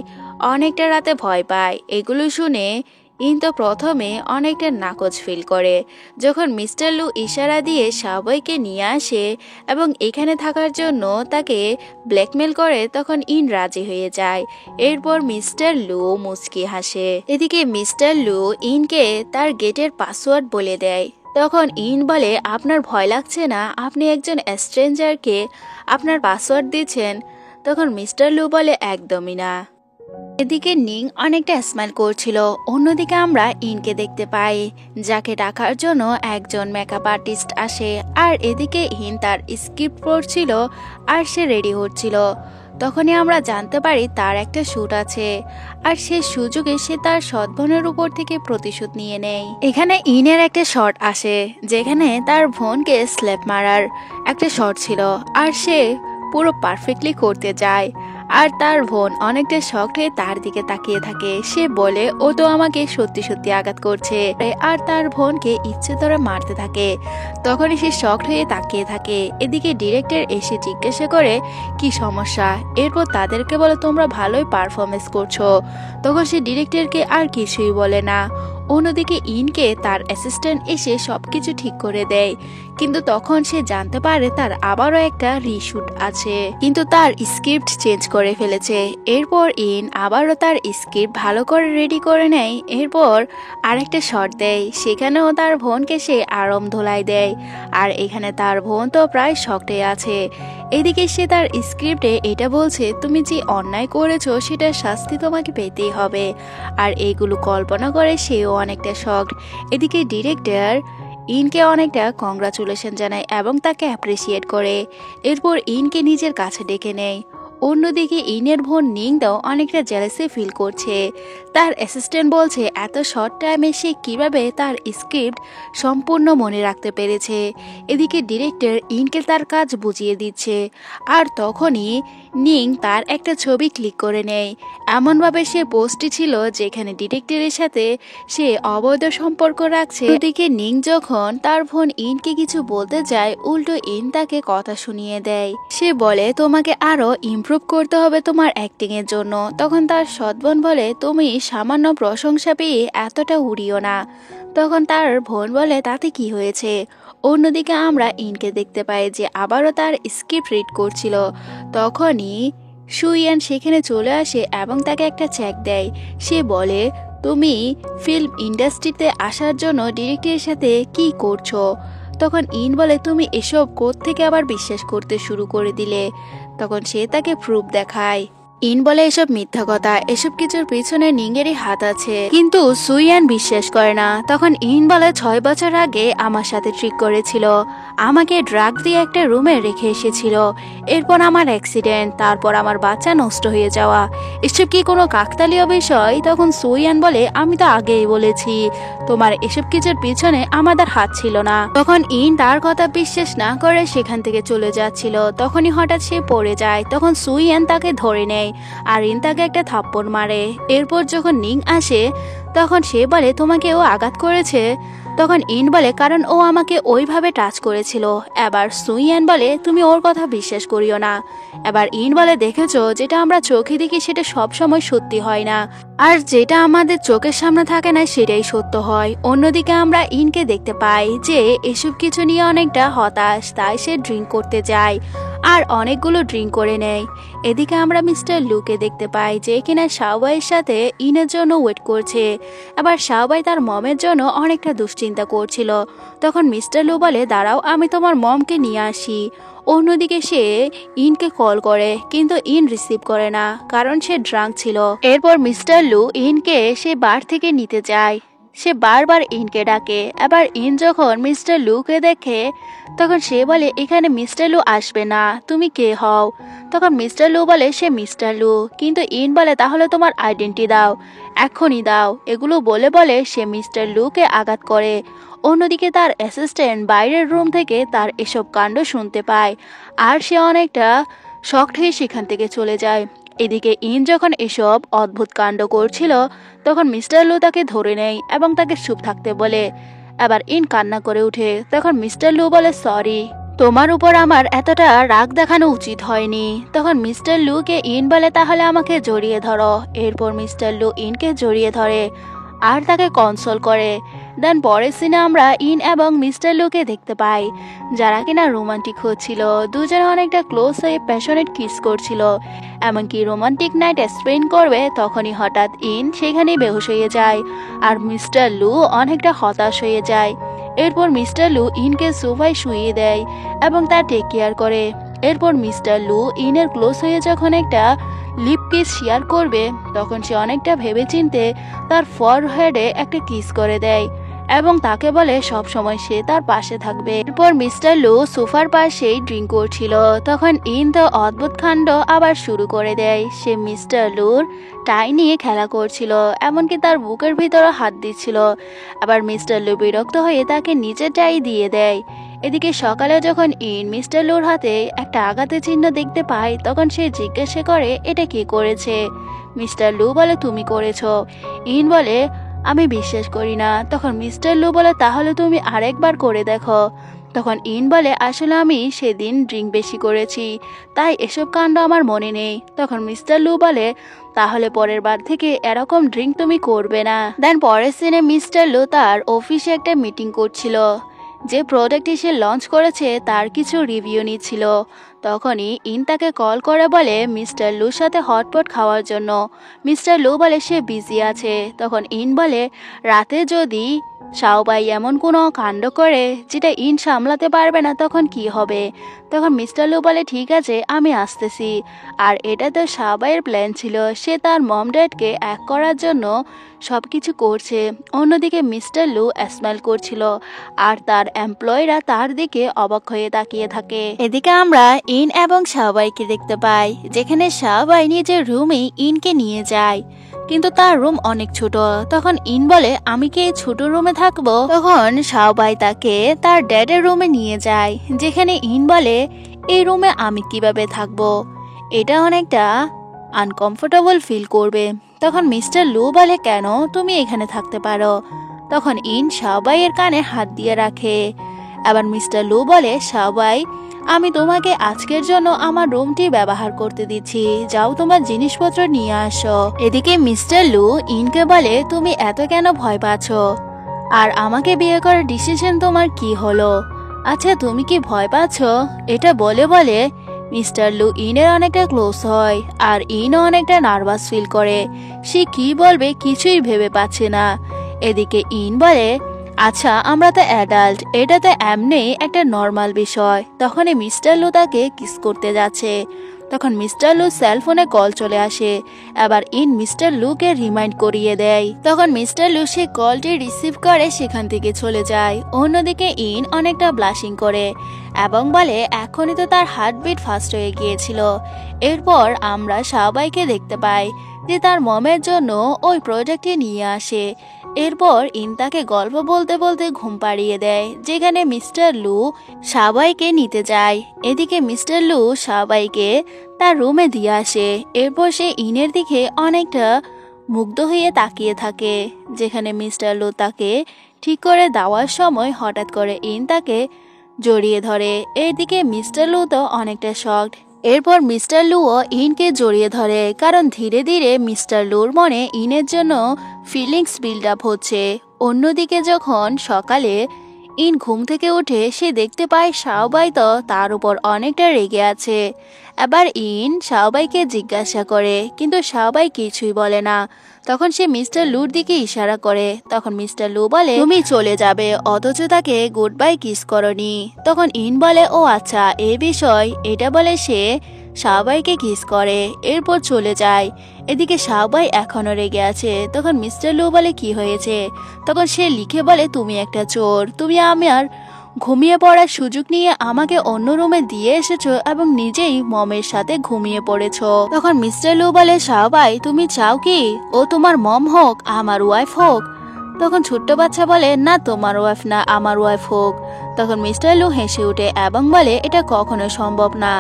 অনেকটা রাতে ভয় পায়। এগুলো শুনে ইন তো প্রথমে অনেকটা নাকচ ফিল করে। যখন মিস্টার লু ইশারা দিয়ে সবাইকে নিয়ে আসে এবং এখানে থাকার জন্য তাকে ব্ল্যাকমেল করে, তখন ইন রাজি হয়ে যায়। এরপর মিস্টার লু মুচকি হাসে। এদিকে মিস্টার লু ইনকে তার গেটের পাসওয়ার্ড বলে দেয়। তখন ইন বলে, আপনার ভয় লাগছে না? আপনি একজন স্ট্রেঞ্জারকে আপনার পাসওয়ার্ড দিচ্ছেন। তখন মিস্টার লু বলে, একদমই না। এদিকে নিং অনেকটা স্মাইল করছিল। অন্যদিকে আমরা ইনকে দেখতে পাই, যাকে ডাকার জন্য একজন মেকআপ আর্টিস্ট আসে। আর এদিকে ইন তার স্ক্রিপ্ট পড়ছিল আর সে রেডি হচ্ছিল। তখনই আমরা জানতে পারি তার একটা শ্যুট আছে আর সে সুযোগে সে তার সৎ বোনের উপর থেকে প্রতিশোধ নিয়ে নেয়। এখানে ইনের একটা শট আসে যেখানে তার বোনকে স্ল্যাপ মারার একটা শট ছিল আর সে পুরো পারফেক্টলি করতে যায়। আর তার বোন অনেকটা শক্ট হয়ে তার দিকে তাকিয়ে থাকে। সে বলে, ও তো আমাকে সত্যি সত্যি আঘাত করছে। আর তার বোনকে ইচ্ছে ধরে মারতে থাকে। তখনই সে শক্ট হয়ে তাকিয়ে থাকে। এদিকে ডিরেক্টর এসে জিজ্ঞাসা করে কি সমস্যা। এরপর তাদেরকে বলে তোমরা ভালোই পারফরমেন্স করছো। তখন সে ডিরেক্টরকে আর কিছুই বলে না। অন্যদিকে ইনকে তার অ্যাসিস্ট্যান্ট এসে সবকিছু ঠিক করে দেয়, কিন্তু তখন সে জানতে পারে তার আবারও একটা রিশুট আছে, কিন্তু তার স্ক্রিপ্ট চেঞ্জ করে ফেলেছে। এরপর ইন আবারও তার স্ক্রিপ্ট ভালো করে রেডি করে নেয়। এরপর আরেকটা শট দেয়, সেখানেও তার বোনকে সে আরম ধোলাই দেয়, আর এখানে তার বোন তো প্রায় শকটে আছে। এদিকে সে তার স্ক্রিপ্টে এটা বলছে, তুমি যে অন্যায় করেছো সেটার শাস্তি তোমাকে পেতেই হবে, আর এইগুলো কল্পনা করে সেও অনেকটা শকড। এদিকে ডিরেক্টর ইনকে অনেকটা কংগ্রাচুলেশন জানায় এবং তাকে অ্যাপ্রিসিয়েট করে। এরপর ইনকে নিজের কাছে ডেকে নেয়। অন্যদিকে ইনের বোন নিংদাও অনেকটা জেলাসি ফিল করছে। তার অ্যাসিস্ট্যান্ট বলছে এত শর্ট টাইমে সে কিভাবে তার স্ক্রিপ্ট সম্পূর্ণ মনে রাখতে পেরেছে। এদিকে ডিরেক্টর ইনকে তার কাজ বুঝিয়ে দিচ্ছে, আর তখনই নিং তার একটা ছবি ক্লিক করে নেয়। এমনভাবে সে পোস্টটি ছিল যেখানে ডিরেক্টরের সাথে সে অবৈধ সম্পর্ক রাখছে। এদিকে নিং যখন তার বোন ইনকে কিছু বলতে যায়, উল্টো ইন তাকে কথা শুনিয়ে দেয়। সে বলে তোমাকে আরো ইমপ্রুভ করতে হবে তোমার অ্যাক্টিং এর জন্য। তখন তার সৎ বোন বলে তুমি সামান্য প্রশংসা পেয়ে এতটা উড়িও না। তখন তার বোন বলে তাতে কি হয়েছে। অন্যদিকে আমরা ইনকে দেখতে পাই যে আবারও তার স্ক্রিপ্ট রিড করছিল। তখনই সুইয়ান সেখানে চলে আসে এবং তাকে একটা চেক দেয়। সে বলে তুমি ফিল্ম ইন্ডাস্ট্রিতে আসার জন্য ডিরেক্টরের সাথে কি করছো। তখন ইন বলে তুমি এসব কোত্থেকে আবার বিশ্বাস করতে শুরু করে দিলে। তখন সে তাকে প্রুফ দেখায়। ইন বলে এসব মিথ্যা কথা, এসব কিছুর পিছনে নিংয়েরই হাত আছে, কিন্তু সুইয়ান বিশ্বাস করে না। তখন ইন বলে 6 বছর আগে আমার সাথে ট্রিক করেছিল, আমাকে ড্রাগ দিয়ে একটা রুমে রেখে এসেছিল। এরপর আমার অ্যাক্সিডেন্ট, তারপর আমার বাচ্চা নষ্ট হয়ে যাওয়া, এসব কি কোনো কাকতালীয় বিষয়। তখন সুইয়ান বলে আমি তো আগেই বলেছি তোমার এসব কিছুর পিছনে আমাদের হাত ছিল না। তখন ইন তার কথা বিশ্বাস না করে সেখান থেকে চলে যাচ্ছিল। তখনই হঠাৎ সে পড়ে যায়। তখন সুইয়ান তাকে ধরে নেয় আর ইন তাকে একটা থাপ্পড় মারে। এরপর যখন নিং আসে তখন সে বলে তোমাকে ও আঘাত করেছে। তখন ইন বলে কারণ ও আমাকে ওইভাবে টাচ করেছিল। এবার সুইয়ান বলে তুমি ওর কথা বিশ্বাস করিও না। এবার ইন বলে দেখেছো যেটা আমরা চোখে দেখি সেটা সব সময় সত্যি হয় না, আর যেটা আমাদের চোখের সামনে থাকে না সেটাই সত্য হয়। অন্যদিকে আমরা ইনকে দেখতে পাই যে এসব কিছু নিয়ে অনেকটা হতাশ, তাই সে ড্রিঙ্ক করতে যায় আর অনেকগুলো ড্রিঙ্ক করে নেয়। এদিকে আমরা মিস্টার লুকে দেখতে পাই যে কিনা শাওবাইয়ের সাথে ইনের জন্য ওয়েট করছে। আবার শাওবাই তার মমের জন্য অনেকটা দুশ্চিন্তা করছিল। তখন মিস্টার লু বলে দাঁড়াও আমি তোমার মমকে নিয়ে আসি। অন্যদিকে সে ইনকে কল করে, কিন্তু ইন রিসিভ করে না কারণ সে ড্রাঙ্ক ছিল। এরপর মিস্টার লু ইনকে সে বার থেকে নিতে যায়। সে বারবার ইনকে ডাকে। এবার ইন যখন মিস্টার লুকে দেখে তখন সে বলে এখানে মিস্টার লু আসবে না, তুমি কে হও। তখন মিস্টার লু বলে সে মিস্টার লু, কিন্তু ইন বলে তাহলে তোমার আইডেন্টি দাও, এখনই দাও। এগুলো বলে বলে সে মিস্টার লুকে আঘাত করে। অন্যদিকে তার অ্যাসিস্ট্যান্ট বাইরের রুম থেকে তার এসব কাণ্ড শুনতে পায়, আর সে অনেকটা শকড হয়ে সেখান থেকে চলে যায়। এদিকে ইন যখন এসব অদ্ভুত কাণ্ড করছিল তখন মিস্টার লু তাকে ধরে নেয় এবং তাকে চুপ থাকতে বলে। এবার ইন কান্না করে উঠে। তখন মিস্টার লু বলে সরি, তোমার উপর আমার এতটা রাগ দেখানো উচিত হয়নি। তখন মিস্টার লুকে ইন বলে তাহলে আমাকে জড়িয়ে ধরো। এরপর মিস্টার লু ইনকে জড়িয়ে ধরে আর তাকে কনসোল করে। দেন পরের সিনে আমরা ইন এবং মিস্টার লুকে দেখতে পাই যারা কিনা রোমান্টিক হচ্ছিল। দুজনে অনেকটা ক্লোজ হয়ে প্যাশনেট কিস করছিল, এমনকি রোমান্টিক নাইট স্পেন্ড করবে। তখনই হঠাৎ ইন সেখানে বেহুশ হয়ে যায় আর মিস্টার লু অনেকটা হতাশ হয়ে যায়। এরপর মিস্টার লু ইনকে সোফায় শুইয়ে দেয় এবং তার টেক কেয়ার করে। এরপর মিস্টার লু ইনের ক্লোজ হয়ে যখন একটা লিপ কিস শেয়ার করবে তখন সে অনেকটা ভেবেচিন্তে তার ফরহেডে একটা কিস করে দেয় এবং তাকে বলে সব সময় সে তার পাশে থাকবে। এরপর মিস্টার লু সোফার পাশেই ড্রিঙ্ক করছিল। তখন ইন তো অদ্ভুত কাণ্ড আবার শুরু করে দেয়। সে মিস্টার লুর টাই নিয়ে খেলা করছিল, এমনকি তার বুকের ভিতরে হাত দিচ্ছিল। আবার মিস্টার লু বিরক্ত হয়ে তাকে নিজের টাই দিয়ে দেয়। এদিকে সকালে যখন ইন মিস্টার লুর হাতে একটা আঘাতের চিহ্ন দেখতে পায় তখন সে জিজ্ঞাসা করে এটা কে করেছে। মিস্টার লু বলে তুমি করেছো। ইন বলে আমি বিশ্বাস করি না। তখন মিস্টার লু বলে তাহলে তুমি আরেকবার করে দেখো। তখন ইন বলে আসলে আমি সেদিন ড্রিঙ্ক বেশি করেছি, তাই এসব কাণ্ড আমার মনে নেই। তখন মিস্টার লু বলে তাহলে পরের বার থেকে এরকম ড্রিঙ্ক তুমি করবে না। দেন পরের সিনে মিস্টার লু তার অফিসে একটা মিটিং করছিল, যে প্রোডাক্টটি সে লঞ্চ করেছে তার কিছু রিভিউ নিচ্ছিল। তখনই ইন তাকে কল করে বলে মিস্টার লুর সাথে হটপট খাওয়ার জন্য। মিস্টার লু বলে সে বিজি আছে। তখন ইন বলে রাতে যদি শাওবাই এমন কোনো কাণ্ড করে যেটা ইন সামলাতে পারবে না তখন কি হবে। তখন মিস্টার লু বলে ঠিক আছে আমি আসতেছি। আর এটা তো শাওবাইয়ের প্ল্যান ছিল, সে তার মম ড্যাডকে এক করার জন্য সব কিছু করছে। অন্যদিকে মিস্টার লু স্মাইল করছিল আর তার এমপ্লয়িরা তার দিকে অবাক হয়ে তাকিয়ে থাকে। এদিকে আমরা ইন এবং শাওবাইকে দেখতে পাই, যেখানে শাওবাই নিজের রুমে ইনকে নিয়ে যায়, কিন্তু তার রুম অনেক ছোট। তখন ইন বলে আমি কি এই ছোট রুমে থাকবো। তখন শাওবাই তাকে তার ড্যাডের রুমে নিয়ে যায়, যেখানে ইন বলে এই রুমে আমি কিভাবে থাকবো, এটা অনেকটা আনকমফোর্টেবল ফিল করবে। তখন মিস্টার লু বলে কেন, তুমি এখানে থাকতে পারো। তখন ইন শাওবাইয়ের কানে হাত দিয়ে রাখে। আবার মিস্টার লু বলে শাওবাই আমি তোমাকে আজকের জন্য আমার রুমটি ব্যবহার করতে দিচ্ছি, যাও তোমার জিনিসপত্র নিয়ে আসো। এদিকে মিস্টার লু ইনকে বলে তুমি এত কেন ভয় পাচ্ছ, আর আমাকে বিয়ে করার ডিসিশন তোমার কি হলো, আচ্ছা তুমি কি ভয় পাচ্ছ। এটা বলে বলে মিস্টার লু ইনের অনেকটা ক্লোজ হয়, আর ইনও অনেকটা নার্ভাস ফিল করে। সে কি বলবে কিছুই ভেবে পাচ্ছে না। এদিকে ইন বলে আচ্ছা আমরা তো অ্যাডাল্ট, এটা তো এমনি একটা নর্মাল বিষয়। তখনই মিস্টার লু তাকে কিস করতে যাচ্ছে। তখন মিস্টার লু সেলফোনে কল চলে আসে। আবার ইন মিস্টার লুকে রিমাইন্ড করিয়ে দেয়। তখন মিস্টার লু সে কলটি রিসিভ করে সেখান থেকে চলে যায়। অন্যদিকে ইন অনেকটা ব্লাশিং করে এবং বলে এখনই তো তার হার্টবিট ফাস্ট হয়ে গিয়েছিল। এরপর আমরা শাওবাইকে দেখতে পাই যে তার মমের জন্য ওই প্রোডাক্টটি নিয়ে আসে। এরপর ইন তাকে গল্প বলতে বলতে ঘুম পাড়িয়ে দেয়, যেখানে মিস্টার লু শাওবাইকে নিতে যায়। এদিকে মিস্টার লু শাওবাইকে তার রুমে দিয়ে আসে। এরপর সে ইনের দিকে অনেকটা মুগ্ধ হয়ে তাকিয়ে থাকে, যেখানে মিস্টার লু তাকে ঠিক করে দেওয়ার সময় হঠাৎ করে ইন তাকে জড়িয়ে ধরে। এদিকে মিস্টার লু তো অনেকটা শকড। এরপর মিস্টার লুও ইনকে জড়িয়ে ধরে, কারণ ধীরে ধীরে মিস্টার লুর মনে ইনের জন্য ফিলিংস বিল্ড আপ হচ্ছে। অন্যদিকে যখন সকালে ইন ঘুম থেকে উঠে সে দেখতে পায় শাওবাই তো তার উপর অনেকটা রেগে আছে। এবার ইন শাওবাইকে জিজ্ঞাসা করে, কিন্তু শাওবাই কিছুই বলে না। তখন সে মিস্টার লুর দিকে ইশারা করে। তখন মিস্টার লু বলে তুমি চলে যাবে, অথচ তাকে গুড বাই কিস করনি। তখন ইন বলে ও আচ্ছা এই বিষয়, এটা বলে সে শাওবাইকে কিস করে, এরপর চলে যায়। এদিকে শাওবাই এখনো রেগে আছে। তখন মিস্টার লু বলে কি হয়েছে। তখন সে লিখে বলে তুমি একটা চোর, তুমি আমার ঘুমিয়ে পড়ার সুযোগ নিয়ে আমাকে অন্য রুমে দিয়ে এসেছো এবং নিজেই মমের সাথে ঘুমিয়ে পড়েছো। তখন মিস্টার লু বলে শাওবাই তুমি চাও কি ও তোমার মম হোক আমার ওয়াইফ হোক। তখন ছোট্ট বাচ্চা বলে না তোমার ওয়াইফ না আমার ওয়াইফ হোক। তখন মিস্টার লু হেসে ওঠে এবং বলে এটা কখনো সম্ভব না,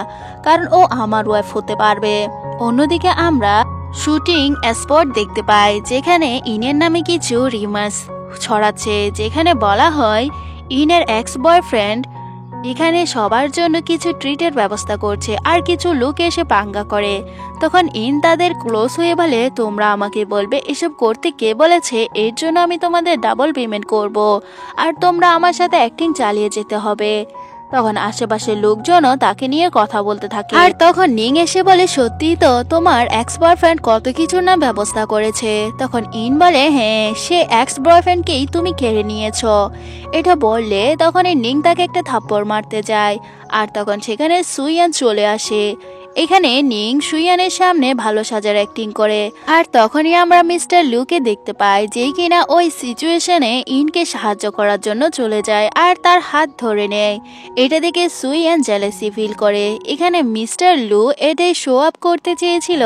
কারণ ও আমার ওয়াইফ হতে পারবে। অন্যদিকে আমরা শুটিং স্পট দেখতে পাই, যেখানে ইনের নামে কিছু রিমার্স ছড়াচ্ছে, যেখানে বলা হয় ইনের এক্স বয়ফ্রেন্ড এখানে সবার জন্য কিছু ট্রিটের ব্যবস্থা করছে আর কিছু লোক এসে পাঙ্গা করে। তখন ইন তাদের ক্লোজ হয়ে বলে তোমরা আমাকে বলবে এসব করতে কে বলেছে, এর জন্য আমি তোমাদের ডাবল পেমেন্ট করব আর তোমরা আমার সাথে অ্যাক্টিং চালিয়ে যেতে হবে। তখন আশেপাশের লোকজনও তাকে নিয়ে কথা বলতে থাকে। আর তখন নিং এসে বলে সত্যি তো তোমার এক্স বয়ফ্রেন্ড কত কিছুর না ব্যবস্থা করেছে। তখন ইন বলে হ্যাঁ সে এক্স বয়ফ্রেন্ডকেই তুমি কেড়ে নিয়েছো। এটা বললে তখন এই নিং তাকে একটা থাপ্পড় মারতে যায়। আর তখন সেখানে সুইয়ান চলে আসে। এখানে নিং সুইয়ানের সামনে ভালো সাজার অ্যাক্টিং করে। আর তখনই আমরা মিস্টার লুকে দেখতে পাই, যেই কিনা ওই সিচুয়েশনে ইনকে সাহায্য করার জন্য চলে যায় আর তার হাত ধরে নেয়। এটা দেখে সুইয়ান জেলাসি ফিল করে। এখানে মিস্টার লু এটাই শো আপ করতে চেয়েছিল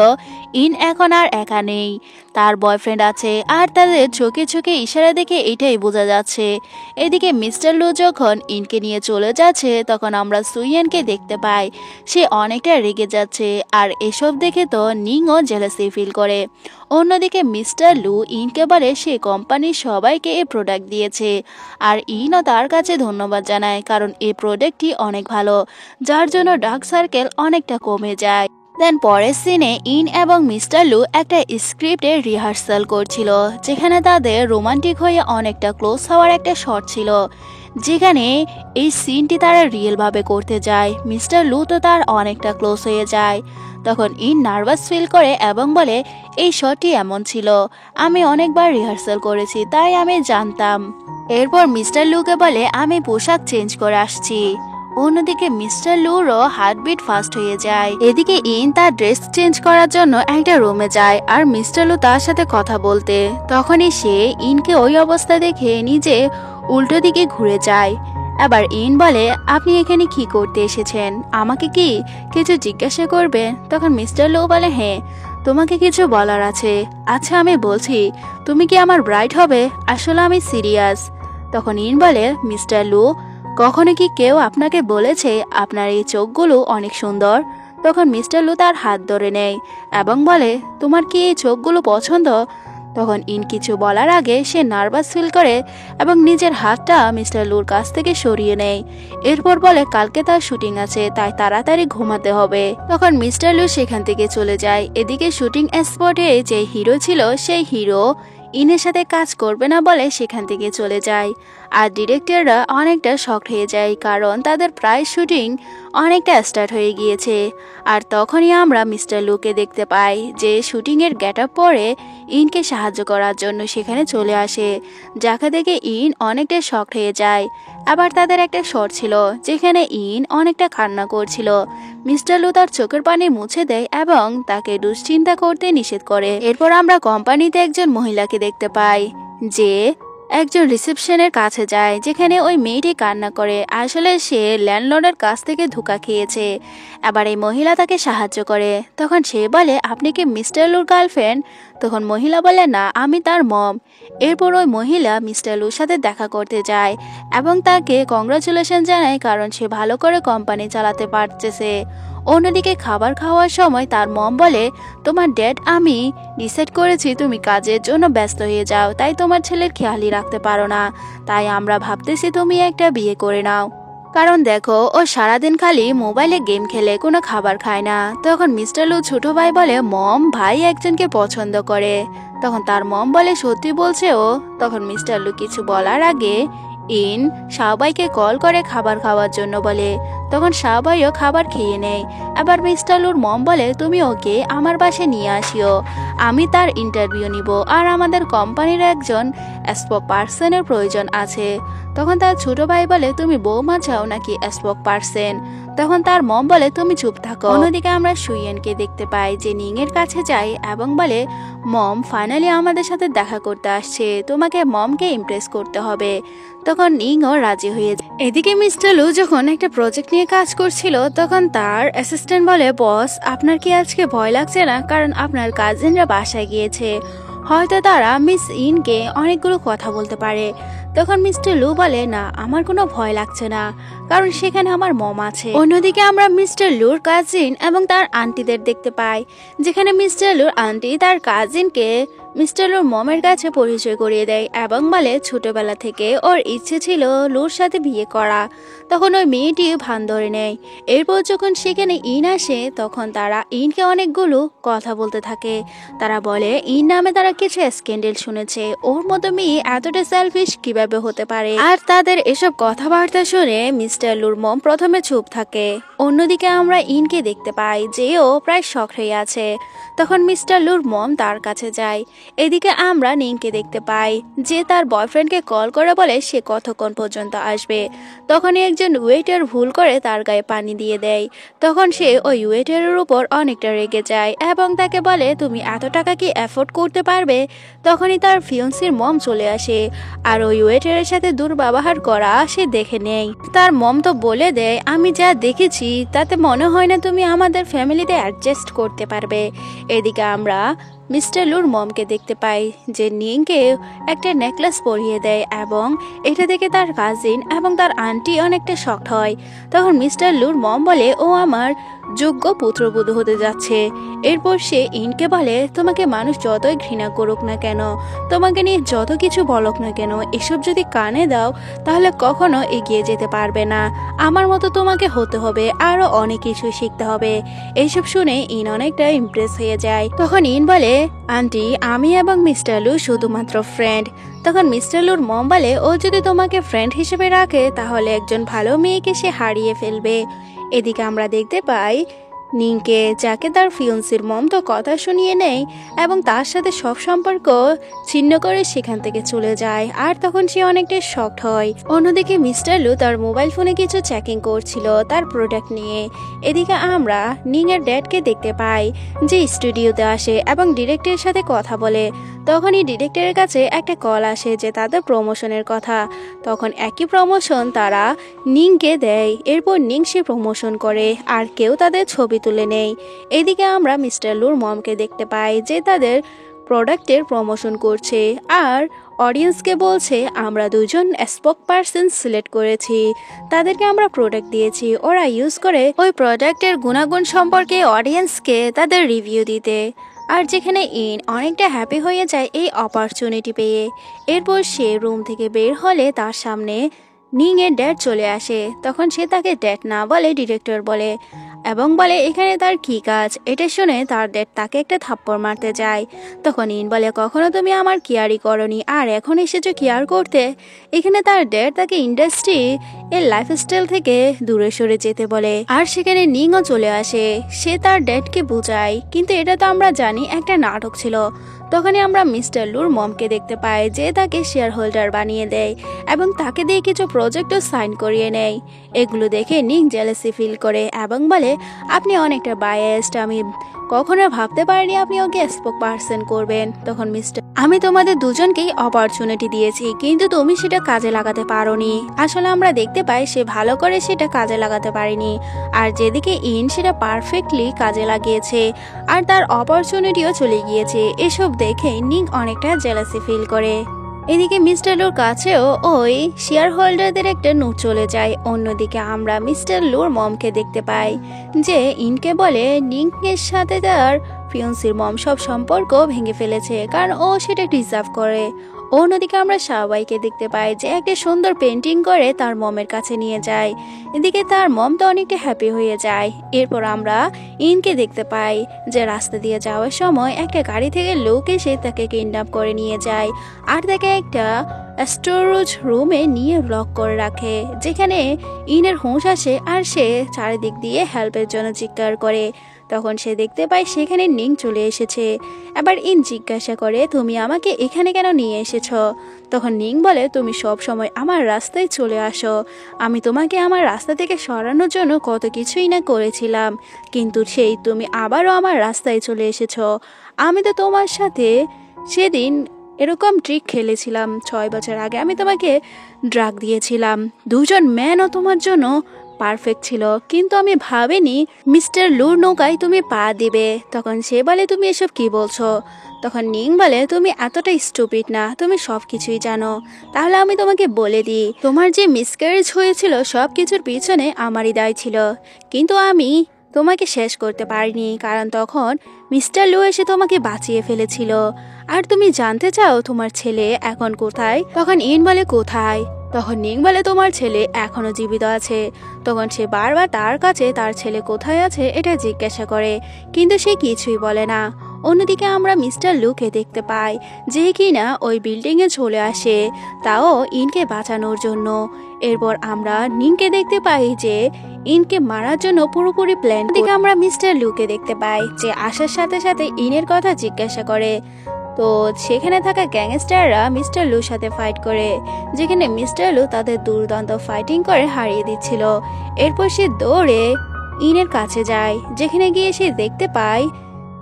ইন এখন আর একা নেই, তার বয়ফ্রেন্ড আছে, আর তাদের চোখে চোখে ইশারা দেখে এটাই বোঝা যাচ্ছে। এদিকে মিস্টার লু যখন ইনকে নিয়ে চলে যাচ্ছে তখন আমরা সুইয়ানকে দেখতে পাই, সে অনেকটা রেগে যাচ্ছে, আর এসব দেখে তো নিংও জেলাসি ফিল করে। অন্যদিকে মিস্টার লু ইনকে বলে সে কোম্পানির সবাইকে এই প্রোডাক্ট দিয়েছে, আর ইনও তার কাছে ধন্যবাদ জানায়, কারণ এই প্রোডাক্টটি অনেক ভালো, যার জন্য ডার্ক সার্কেল অনেকটা কমে যায়। দেন পরের সিনে ইন এবং মিস্টার লু একটা স্ক্রিপ্টের রিহার্সাল করছিল, যেখানে তাদের রোমান্টিক হয়ে অনেকটা ক্লোজ হওয়ার একটা শট ছিল, যেখানে এই সিনটি তারা রিয়েলভাবে করতে যায়। মিস্টার লু তো তার অনেকটা ক্লোজ হয়ে যায়। তখন ইন নার্ভাস ফিল করে এবং বলে এই শটটি এমন ছিল, আমি অনেকবার রিহার্সাল করেছি, তাই আমি জানতাম। এরপর মিস্টার লুকে বলে আমি পোশাক চেঞ্জ করে আসছি। অন্যদিকে মিস্টার লুরও হার্টবিট ফাস্ট হয়ে যায়। এদিকে ইন তার ড্রেস চেঞ্জ করার জন্য একটা রুমে যায়, আর মিস্টার লু তার সাথে কথা বলতে, তখনই সে ইনকে ওই অবস্থা দেখে নিজে উল্টো দিকে ঘুরে যায়। আবার ইন বলে আপনি এখানে কি করতে এসেছেন, আমাকে কি কিছু জিজ্ঞাসা করবে? তখন মিস্টার লু বলে হ্যাঁ, তোমাকে কিছু বলার আছে। আচ্ছা আমি বলছি, তুমি কি আমার ব্রাইড হবে? আসলে আমি সিরিয়াস। তখন ইন বলে মিস্টার লু, কখনো কি কেউ আপনাকে বলেছে আপনার এই চোখগুলো অনেক সুন্দর? তখন মিস্টার লু তার হাত ধরে নেয় এবং বলে তোমার কি এই চোখগুলো পছন্দ? তখন ইন কিছু বলার আগে সে নার্ভাস ফিল করে এবং নিজের হাতটা মিস্টার লুর কাছ থেকে সরিয়ে নেয়। এরপর বলে কালকে তার শুটিং আছে, তাই তাড়াতাড়ি ঘুমাতে হবে। তখন মিস্টার লু সেখান থেকে চলে যায়। এদিকে শুটিং স্পটে যে হিরো ছিল সেই হিরো ইনের সাথে কাজ করবে না বলে সেখান থেকে চলে যায়, আর ডিরেক্টররা অনেকটা শকড হয়ে যায়, কারণ তাদের প্রায় শুটিং অনেকটা স্টার্ট হয়ে গিয়েছে। আর তখনই আমরা মিস্টার লুকে দেখতে পাই যে শুটিংয়ের গেট আপ পরে ইনকে সাহায্য করার জন্য সেখানে চলে আসে, যাকে দেখে ইন অনেকটা শকড হয়ে যায়। আবার তাদের একটা শট ছিল যেখানে ইন অনেকটা কান্না করছিল। মিস্টার লু তার চোখের পানি মুছে দেয় এবং তাকে দুশ্চিন্তা করতে নিষেধ করে। এরপর আমরা কোম্পানিতে একজন মহিলাকে দেখতে পাই যে একজন রিসেপশনের কাছে যায়, যেখানে ওই মেয়েটি কান্না করে। আসলে সে ল্যান্ডলর্ডের কাছ থেকে ধোঁকা খেয়েছে। আবার এই মহিলা তাকে সাহায্য করে। তখন সে বলে আপনি কি মিস্টার লুর গার্লফ্রেন্ড? তখন মহিলা বলে না, আমি তার মম। এরপর ওই মহিলা মিস্টার লুর সাথে দেখা করতে যায় এবং তাকে কংগ্রাচুলেশন জানায়, কারণ সে ভালো করে কোম্পানি চালাতে পারতেছে। অন্যদিকে খাবার খাওয়ার সময় তার মম বলে তোমার ড্যাড আমি ডিসাইড করেছি তুমি কাজের জন্য ব্যস্ত হয়ে যাও, তাই তোমার ছেলের খেয়ালই রাখতে পারো না, তাই আমরা ভাবতেছি তুমি একটা বিয়ে করে নাও, কারণ দেখো ও সারাদিন খালি মোবাইলে গেম খেলে, কোনো খাবার খায় না। তখন মিস্টার লু ছোট ভাই বলে মম ভাই একজনকে পছন্দ করে। তখন তার মম বলে সত্যি বলছে ও? তখন মিস্টার লু কিছু বলার আগে ইন সবাইকে কল করে খাবার খাওয়ার জন্য বলে। তখন সবাইও খাবার খেয়ে নেয়। আবার মিস্টার লুর মম বলে তুমি ওকে আমার বাসায় নিয়ে আসিও, আমি তার ইন্টারভিউ নিব, আর আমাদের কোম্পানির একজন স্পোক পার্সনের প্রয়োজন আছে। তখন তার ছোট ভাই বলে তুমি বৌমা চাও নাকি স্পোক পার্সন? তখন তার মম বলে তুমি চুপ থাকো। অন্যদিকে আমরা সুইয়েনকে দেখতে পাই যে নিং এর কাছে যায় এবং বলে মম ফাইনালি আমাদের সাথে দেখা করতে আসছে, তোমাকে মমকে ইমপ্রেস করতে হবে। তখন নিংও রাজি হয়ে যায়। এদিকে মিস্টার লু যখন একটা প্রজেক্ট নিয়ে কাজ করছিল তখন তার অ্যাসিস্ট্যান্ট বলে বস আপনার কি আজকে ভয় লাগছে না? কারণ আপনার কাজিনরা বাসায় গিয়েছে, হয়তো তারা মিস ইনকে অনেকগুলো কথা বলতে পারে। তখন মিস্টার লু বলে না, আমার কোনো ভয় লাগছে না, কারণ সেখানে আমার মম আছে। অন্যদিকে আমরা মিস্টার লুর কাজিন এবং তার আন্টিদের দেখতে পাই, যেখানে মিস্টার লুর আন্টি তার কাজিনকে মিস্টার লুর মমের কাছে পরিচয় করিয়ে দেয় এবং বলে ছোটবেলা থেকে ওর ইচ্ছে ছিল লুর সাথে বিয়ে করা। তখন ওই মেয়েটি ভান ধরে নেয়। এরপর যখন সেখানে ইন আসে তখন তারা ইনকে অনেকগুলো কথা বলতে থাকে। তারা বলে ইন নামে তারা কিছু স্ক্যান্ডেল শুনেছে, ওর মতো মেয়ে এতটা সেলফিশ কিভাবে হতে পারে। আর তাদের এসব কথাবার্তা শুনে মিস্টার লুর মম প্রথমে চুপ থাকে। অন্যদিকে আমরা ইনকে দেখতে পাই যে ও প্রায় শক হয়ে আছে। তখন মিস্টার লুর মম তার কাছে যায়। এদিকে আমরা নিংকে দেখতে পাই যে তার বয়ফ্রেন্ডকে কল করে বলে সে কতক্ষণ পর্যন্ত আসবে। তখনই একজন ওয়েটার ভুল করে তার গায়ে পানি দিয়ে দেয়। তখন সে ওই ওয়েটারের উপর অনেকটা রেগে যায় এবং তাকে বলে তুমি এত টাকা কি অ্যাফোর্ড করতে পারবে? তখনই তার ফিয়ন্সির মম চলে আসে আর ওই ওয়েটারের সাথে দুর্ব্যবহার করা সে দেখে নেই। তার মম তো বলে দেয়, আমি যা দেখেছি তাতে মনে হয় না তুমি আমাদের ফ্যামিলিতে অ্যাডজাস্ট করতে পারবে। এদিকে আমরা মিস্টার লুর মমকে দেখতে পাই যে নিংকে একটা নেকলেস পরিয়ে দেয় এবং এটা দেখে তার কাজিন এবং তার আন্টি অনেকটা শকড হয়। তখন মিস্টার লুর মম বলে ও আমার যোগ্য পুত্রবধূ হতে যাচ্ছে। এরপর সে ইনকে বলে, তোমাকে মানুষ যতই ঘৃণা করুক না কেন, তোমাকে নিয়ে যত কিছু বলুক না কেন, এসব যদি কানে দাও তাহলে কখনো এগিয়ে যেতে পারবে না। আমার মতো তোমাকে হতে হবে, আরো অনেক কিছু শিখতে হবে। এইসব শুনে ইন অনেকটা ইমপ্রেস হয়ে যায়। তখন ইন বলে, আন্টি আমি এবং মিস্টার লু শুধুমাত্র ফ্রেন্ড। তখন মিস্টার লুর মম বলে, ও যদি তোমাকে ফ্রেন্ড হিসেবে রাখে তাহলে একজন ভালো মেয়েকে সে হারিয়ে ফেলবে। এদিকে আমরা দেখতে পাই নিংকে, যাকে তার ফিয়ন্সির মম তো কথা শুনিয়ে নেয় এবং তার সাথে সব সম্পর্ক ছিন্ন করে সেখান থেকে চলে যায়। আর তখন সে অনেকটা শকড হয়। অন্যদিকে মিস্টার লু তার মোবাইল ফোনে কিছু চেকিং করছিল তার প্রোডাক্ট নিয়ে। এদিকে আমরা নিং এর ড্যাডকে দেখতে পাই যে স্টুডিওতে আসে এবং ডিরেক্টরের সাথে কথা বলে। তখনই ডিরেক্টরের কাছে একটা কল আসে যে তাদের প্রমোশনের কথা। তখন একই প্রমোশন তারা নিংকে দেয়। এরপর নিং সে প্রমোশন করে আর কেউ তাদের ছবি তুলে নেই। এদিকে আমরা মিস্টার লুর মমকে দেখতে পাই যে তাদের প্রোডাক্টের প্রমোশন করছে আর অডিয়েন্সকে বলছে, আমরা দুজন স্পোক পারসন সিলেক্ট করেছি, তাদেরকে আমরা প্রোডাক্ট দিয়েছি, ওরা ইউজ করে ওই প্রোডাক্টের গুণাগুণ সম্পর্কে অডিয়েন্সকে তাদের রিভিউ দিতে। আর যেখানে ইন অনেকটা হ্যাপি হয়ে যায় এই অপরচুনিটি পেয়ে। এরপর সে রুম থেকে বের হলে তার সামনে নিং এর ড্যাড চলে আসে। তখন সে তাকে ড্যাড না বলে ডিরেক্টর বলে এবং বলে এখানে তার কি কাজ। এটা শুনে তার ড্যাড তাকে একটা থাপ্পড় মারতে যায়। তখন ইন বলে, কখনো তুমি আমার কেয়ারই করনি আর এখন এসেছো কেয়ার করতে। এখানে তার ড্যাড তাকে ইন্ডাস্ট্রি এর লাইফস্টাইল থেকে দূরে সরে যেতে বলে। আর সেখানে নিংও চলে আসে। সে তার ড্যাডকে বোঝায়, কিন্তু এটা তো আমরা জানি একটা নাটক ছিল। তখনই আমরা মিস্টার লুর মমকে দেখতে পাই যে তাকে শেয়ার হোল্ডার বানিয়ে দেয় এবং তাকে দিয়ে কিছু প্রজেক্টও সাইন করিয়ে নেয়। এগুলো দেখে নিং জেলাসি ফিল করে এবং বলে, আপনি অনেকটা বায়াসড, আমি কখনো ভাবতে পারিনি আপনি ওকে স্পোক পারসন করবেন। তখন মিস্টার, আমি তোমাদের দুজনকেই অপরচুনিটি দিয়েছি কিন্তু তুমি সেটা কাজে লাগাতে পারোনি। আসলে আমরা দেখতে পাই সে ভালো করে সেটা কাজে লাগাতে পারেনি, আর যেদিকে ইন সেটা পারফেক্টলি কাজে লাগিয়েছে আর তার অপরচুনিটিও চলে গিয়েছে। এসব দেখে নিং অনেকটা জেলাসি ফিল করে। এদিকে মিস্টার লুর কাছেও ওই শেয়ার হোল্ডারদের একটা নোট চলে যায়। অন্যদিকে আমরা মিস্টার লুর মমকে দেখতে পাই যে ইনকে বলে নিংয়ের সাথে তার ফিয়ন্সির মম সব সম্পর্ক ভেঙে ফেলেছে কারণ ও সেটা ডিজার্ভ করে। অন্যদিকে আমরা সবাইকে দেখতে পাই যে একটা সুন্দর পেন্টিং করে তার মমের কাছে নিয়ে যায়। এদিকে তার মম তো অনেকটা হ্যাপি হয়ে যায়। এরপর আমরা ইনকে দেখতে পাই যে রাস্তা দিয়ে যাওয়ার সময় একটা গাড়ি থেকে লোক এসে তাকে কিডন্যাপ করে নিয়ে যায় আর তাকে একটা স্টোরেজ রুমে নিয়ে লক করে রাখে, যেখানে ইনের হুঁশ আসে আর সে চারিদিক দিয়ে হেল্পের জন্য চিৎকার করে। তখন সে দেখতে পায় সেখানে নিং চলে এসেছে। এবার ইন জিজ্ঞাসা করে, তুমি আমাকে এখানে কেন নিয়ে এসেছ? তখন নিং বলে, তুমি সব সময় আমার রাস্তায় চলে আসো, আমি তোমাকে আমার রাস্তা থেকে সরানোর জন্য কত কিছুই না করেছিলাম, কিন্তু সেই তুমি আবারও আমার রাস্তায় চলে এসেছ। আমি তো তোমার সাথে সেদিন এরকম ট্রিক খেলেছিলাম, 6 বছর আগে আমি তোমাকে ড্রাগ দিয়েছিলাম, দুজন ম্যানও তোমার জন্য পারফেক্ট ছিল, কিন্তু আমি ভাবিনি মিস্টার লুর নৌকায় তুমি পা দিবে। তখন সে বলে, তুমি এসব কি বলছো? তখন নিং বলে, তুমি এতটা স্টুপিড না, তুমি সব কিছুই জানো। তাহলে আমি তোমাকে বলে দিই, তোমার যে মিসক্যারেজ হয়েছিল সব কিছুর পিছনে আমারই দায় ছিল, কিন্তু আমি তোমাকে শেষ করতে পারিনি কারণ তখন মিস্টার লু এসে তোমাকে বাঁচিয়ে ফেলেছিল। আর তুমি জানতে চাও তোমার ছেলে এখন কোথায়? তখন ইন বলে, কোথায়? তখন নিং বলে, তোমার ছেলে এখনো জীবিত আছে। তখন সে বারবার তার কাছে তার ছেলে কোথায় আছে এটা জিজ্ঞাসা করে, কিন্তু সে কিছুই বলে না। অন্যদিকে আমরা মিস্টার লুকে দেখতে পাই যে কিনা ওই বিল্ডিংয়ে চলে আসে, তাও ইনকে বাঁচানোর জন্য। এরপর আমরা নিংকে দেখতে পাই যে ইনকে মারার জন্য পুরোপুরি প্ল্যান। দিকে আমরা মিস্টার লুকে দেখতে পাই যে আসার সাথে সাথে ইনের কথা জিজ্ঞাসা করে। তো সেখানে থাকা গ্যাংস্টাররা মিস্টার লুর সাথে ফাইট করে, যেখানে মিস্টার লু তাদের দুর্দান্ত ফাইটিং করে হারিয়ে দিচ্ছিল। এরপর সে দৌড়ে ইনের কাছে যায়, যেখানে গিয়ে সে দেখতে পায়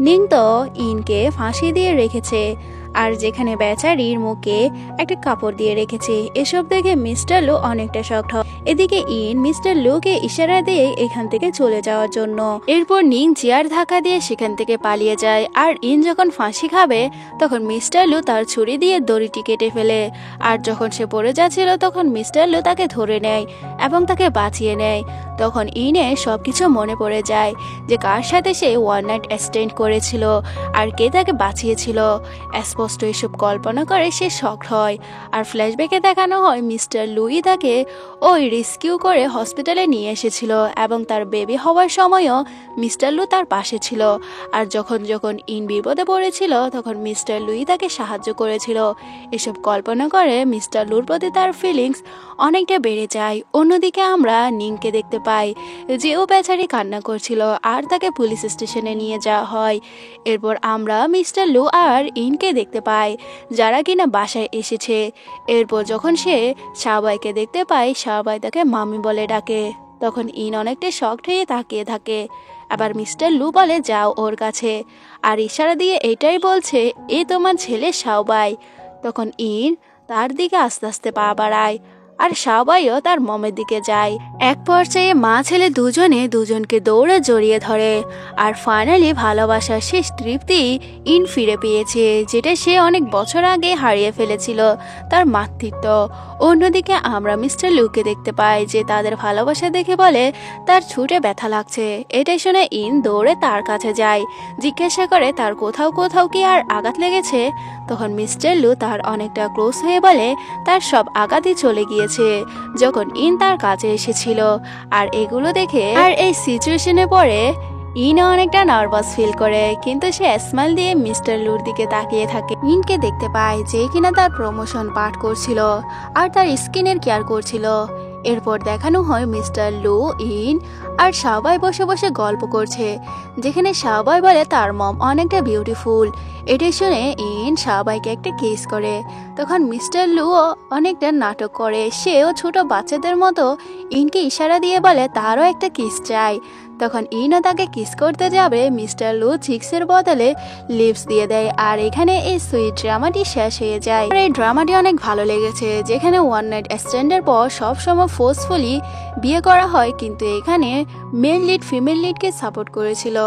নিং তো ইনকে ফাঁসি দিয়ে রেখেছে আর যেখানে বেচারির মুখে একটা কাপড় দিয়ে রেখেছে। এসব দেখে মিস্টার লু অনেকটা শকড হয়। এদিকে ইন মিস্টার লুকে ইশারা দিয়ে এখান থেকে চলে যাওয়ার জন্য। এরপর নিন চেয়ার ধাক্কা দিয়ে সেখান থেকে পালিয়ে যায়। আর ইন যখন ফাঁসি খাবে তখন মিস্টার লু তার ছুরি দিয়ে দড়িটি কেটে ফেলে। আর যখন সে পড়ে যাচ্ছিল তখন মিস্টার লু তাকে ধরে নেয় এবং তাকে বাঁচিয়ে নেয়। তখন ইনের সবকিছু মনে পড়ে যায় যে কার সাথে সে ওয়ান নাইট স্ট্যান্ড করেছিল আর কে তাকে বাঁচিয়েছিল। স্পষ্ট এসব কল্পনা করে সে শকড হয়। আর ফ্ল্যাশব্যাকে দেখানো হয় মিস্টার লুই তাকে ওই রেস্কিউ করে হসপিটালে নিয়ে এসেছিল এবং তার বেবি হওয়ার সময়ও মিস্টার লু তার পাশে ছিল। আর যখন যখন ইন বিপদে পড়েছিল তখন মিস্টার লুই তাকে সাহায্য করেছিল। এসব কল্পনা করে মিস্টার লুর প্রতি তার ফিলিংস অনেকটা বেড়ে যায়। অন্যদিকে আমরা নিংকে দেখতে পাই যে ও বেচারি কান্না করছিল আর তাকে পুলিশ স্টেশনে নিয়ে যাওয়া হয়। এরপর আমরা মিস্টার লু আর ইনকে দেখতে পাই যারা কিনা বাসায় এসেছে। এরপর যখন সে শাহবাইকে দেখতে পায় শাহবাই তাকে মামি বলে ডাকে। তখন ইন অনেকটা শকড হয়ে তাকিয়ে থাকে। আবার মিস্টার লু বলে যাও ওর কাছে, আর ইশারা দিয়ে এটাই বলছে এ তোমার ছেলে শাহবাই। তখন ইন তার দিকে আস্তে আস্তে পা বাড়ায় আর শাহবাইও তার মমের দিকে যায়। এক পর্যায়ে মা ছেলে দুজনে দুজনকে দৌড়ে জড়িয়ে ধরে। আর ফাইনালি ভালোবাসার শেষ তৃপ্তি ইন ফিরে পেয়েছে, যেটা সে অনেক বছর আগে হারিয়ে ফেলেছিল, তার মাতৃত্ব। অন্যদিকে আমরা মিস্টার লুকে দেখতে পাই যে তাদের ভালোবাসা দেখে বলে তার ছুটে ব্যথা লাগছে। এটাই শুনে ইন দৌড়ে তার কাছে যায়, জিজ্ঞাসা করে তার কোথাও কোথাও কি আর আঘাত লেগেছে। তখন মিস্টার লু তার অনেকটা ক্লোজ হয়ে বলে তার সব আঘাতই চলে গিয়েছে যখন ইন তার কাছে এসেছিল। আর এগুলো দেখে আর এই সিচুয়েশনে পড়ে ইন অনেকটা নার্ভাস ফিল করে, কিন্তু সে স্মাইল দিয়ে মিস্টার লুর দিকে তাকিয়ে থাকে। ইনকে দেখতে পায় যে কিনা তার প্রমোশন পাঠ করছিল আর তার স্কিনের কেয়ার করছিল। এরপর দেখানো হয় মিস্টার লু, ইন আর শাহবাই বসে বসে গল্প করছে, যেখানে শাহবাই বলে তার মম অনেকটা বিউটিফুল। এটা শুনে ইন শাহবাইকে একটা কিস করে। তখন মিস্টার লুও অনেকটা নাটক করে, সেও ছোট বাচ্চাদের মতো ইনকে ইশারা দিয়ে বলে তারও একটা কিস চাই। তখন ইনও তাকে কিস করতে যাবে, মিস্টার লু চিক্সের বদলে লিপস দিয়ে দেয়। আর এখানে এই সুইট ড্রামাটি শেষ হয়ে যায়। আর এই ড্রামাটি অনেক ভালো লেগেছে, যেখানে ওয়ান নাইট স্ট্যান্ডের পর সবসময় ফোর্সফুলি বিয়ে করা হয়, কিন্তু এখানে মেল লিড ফিমেল লিডকে সাপোর্ট করেছিল।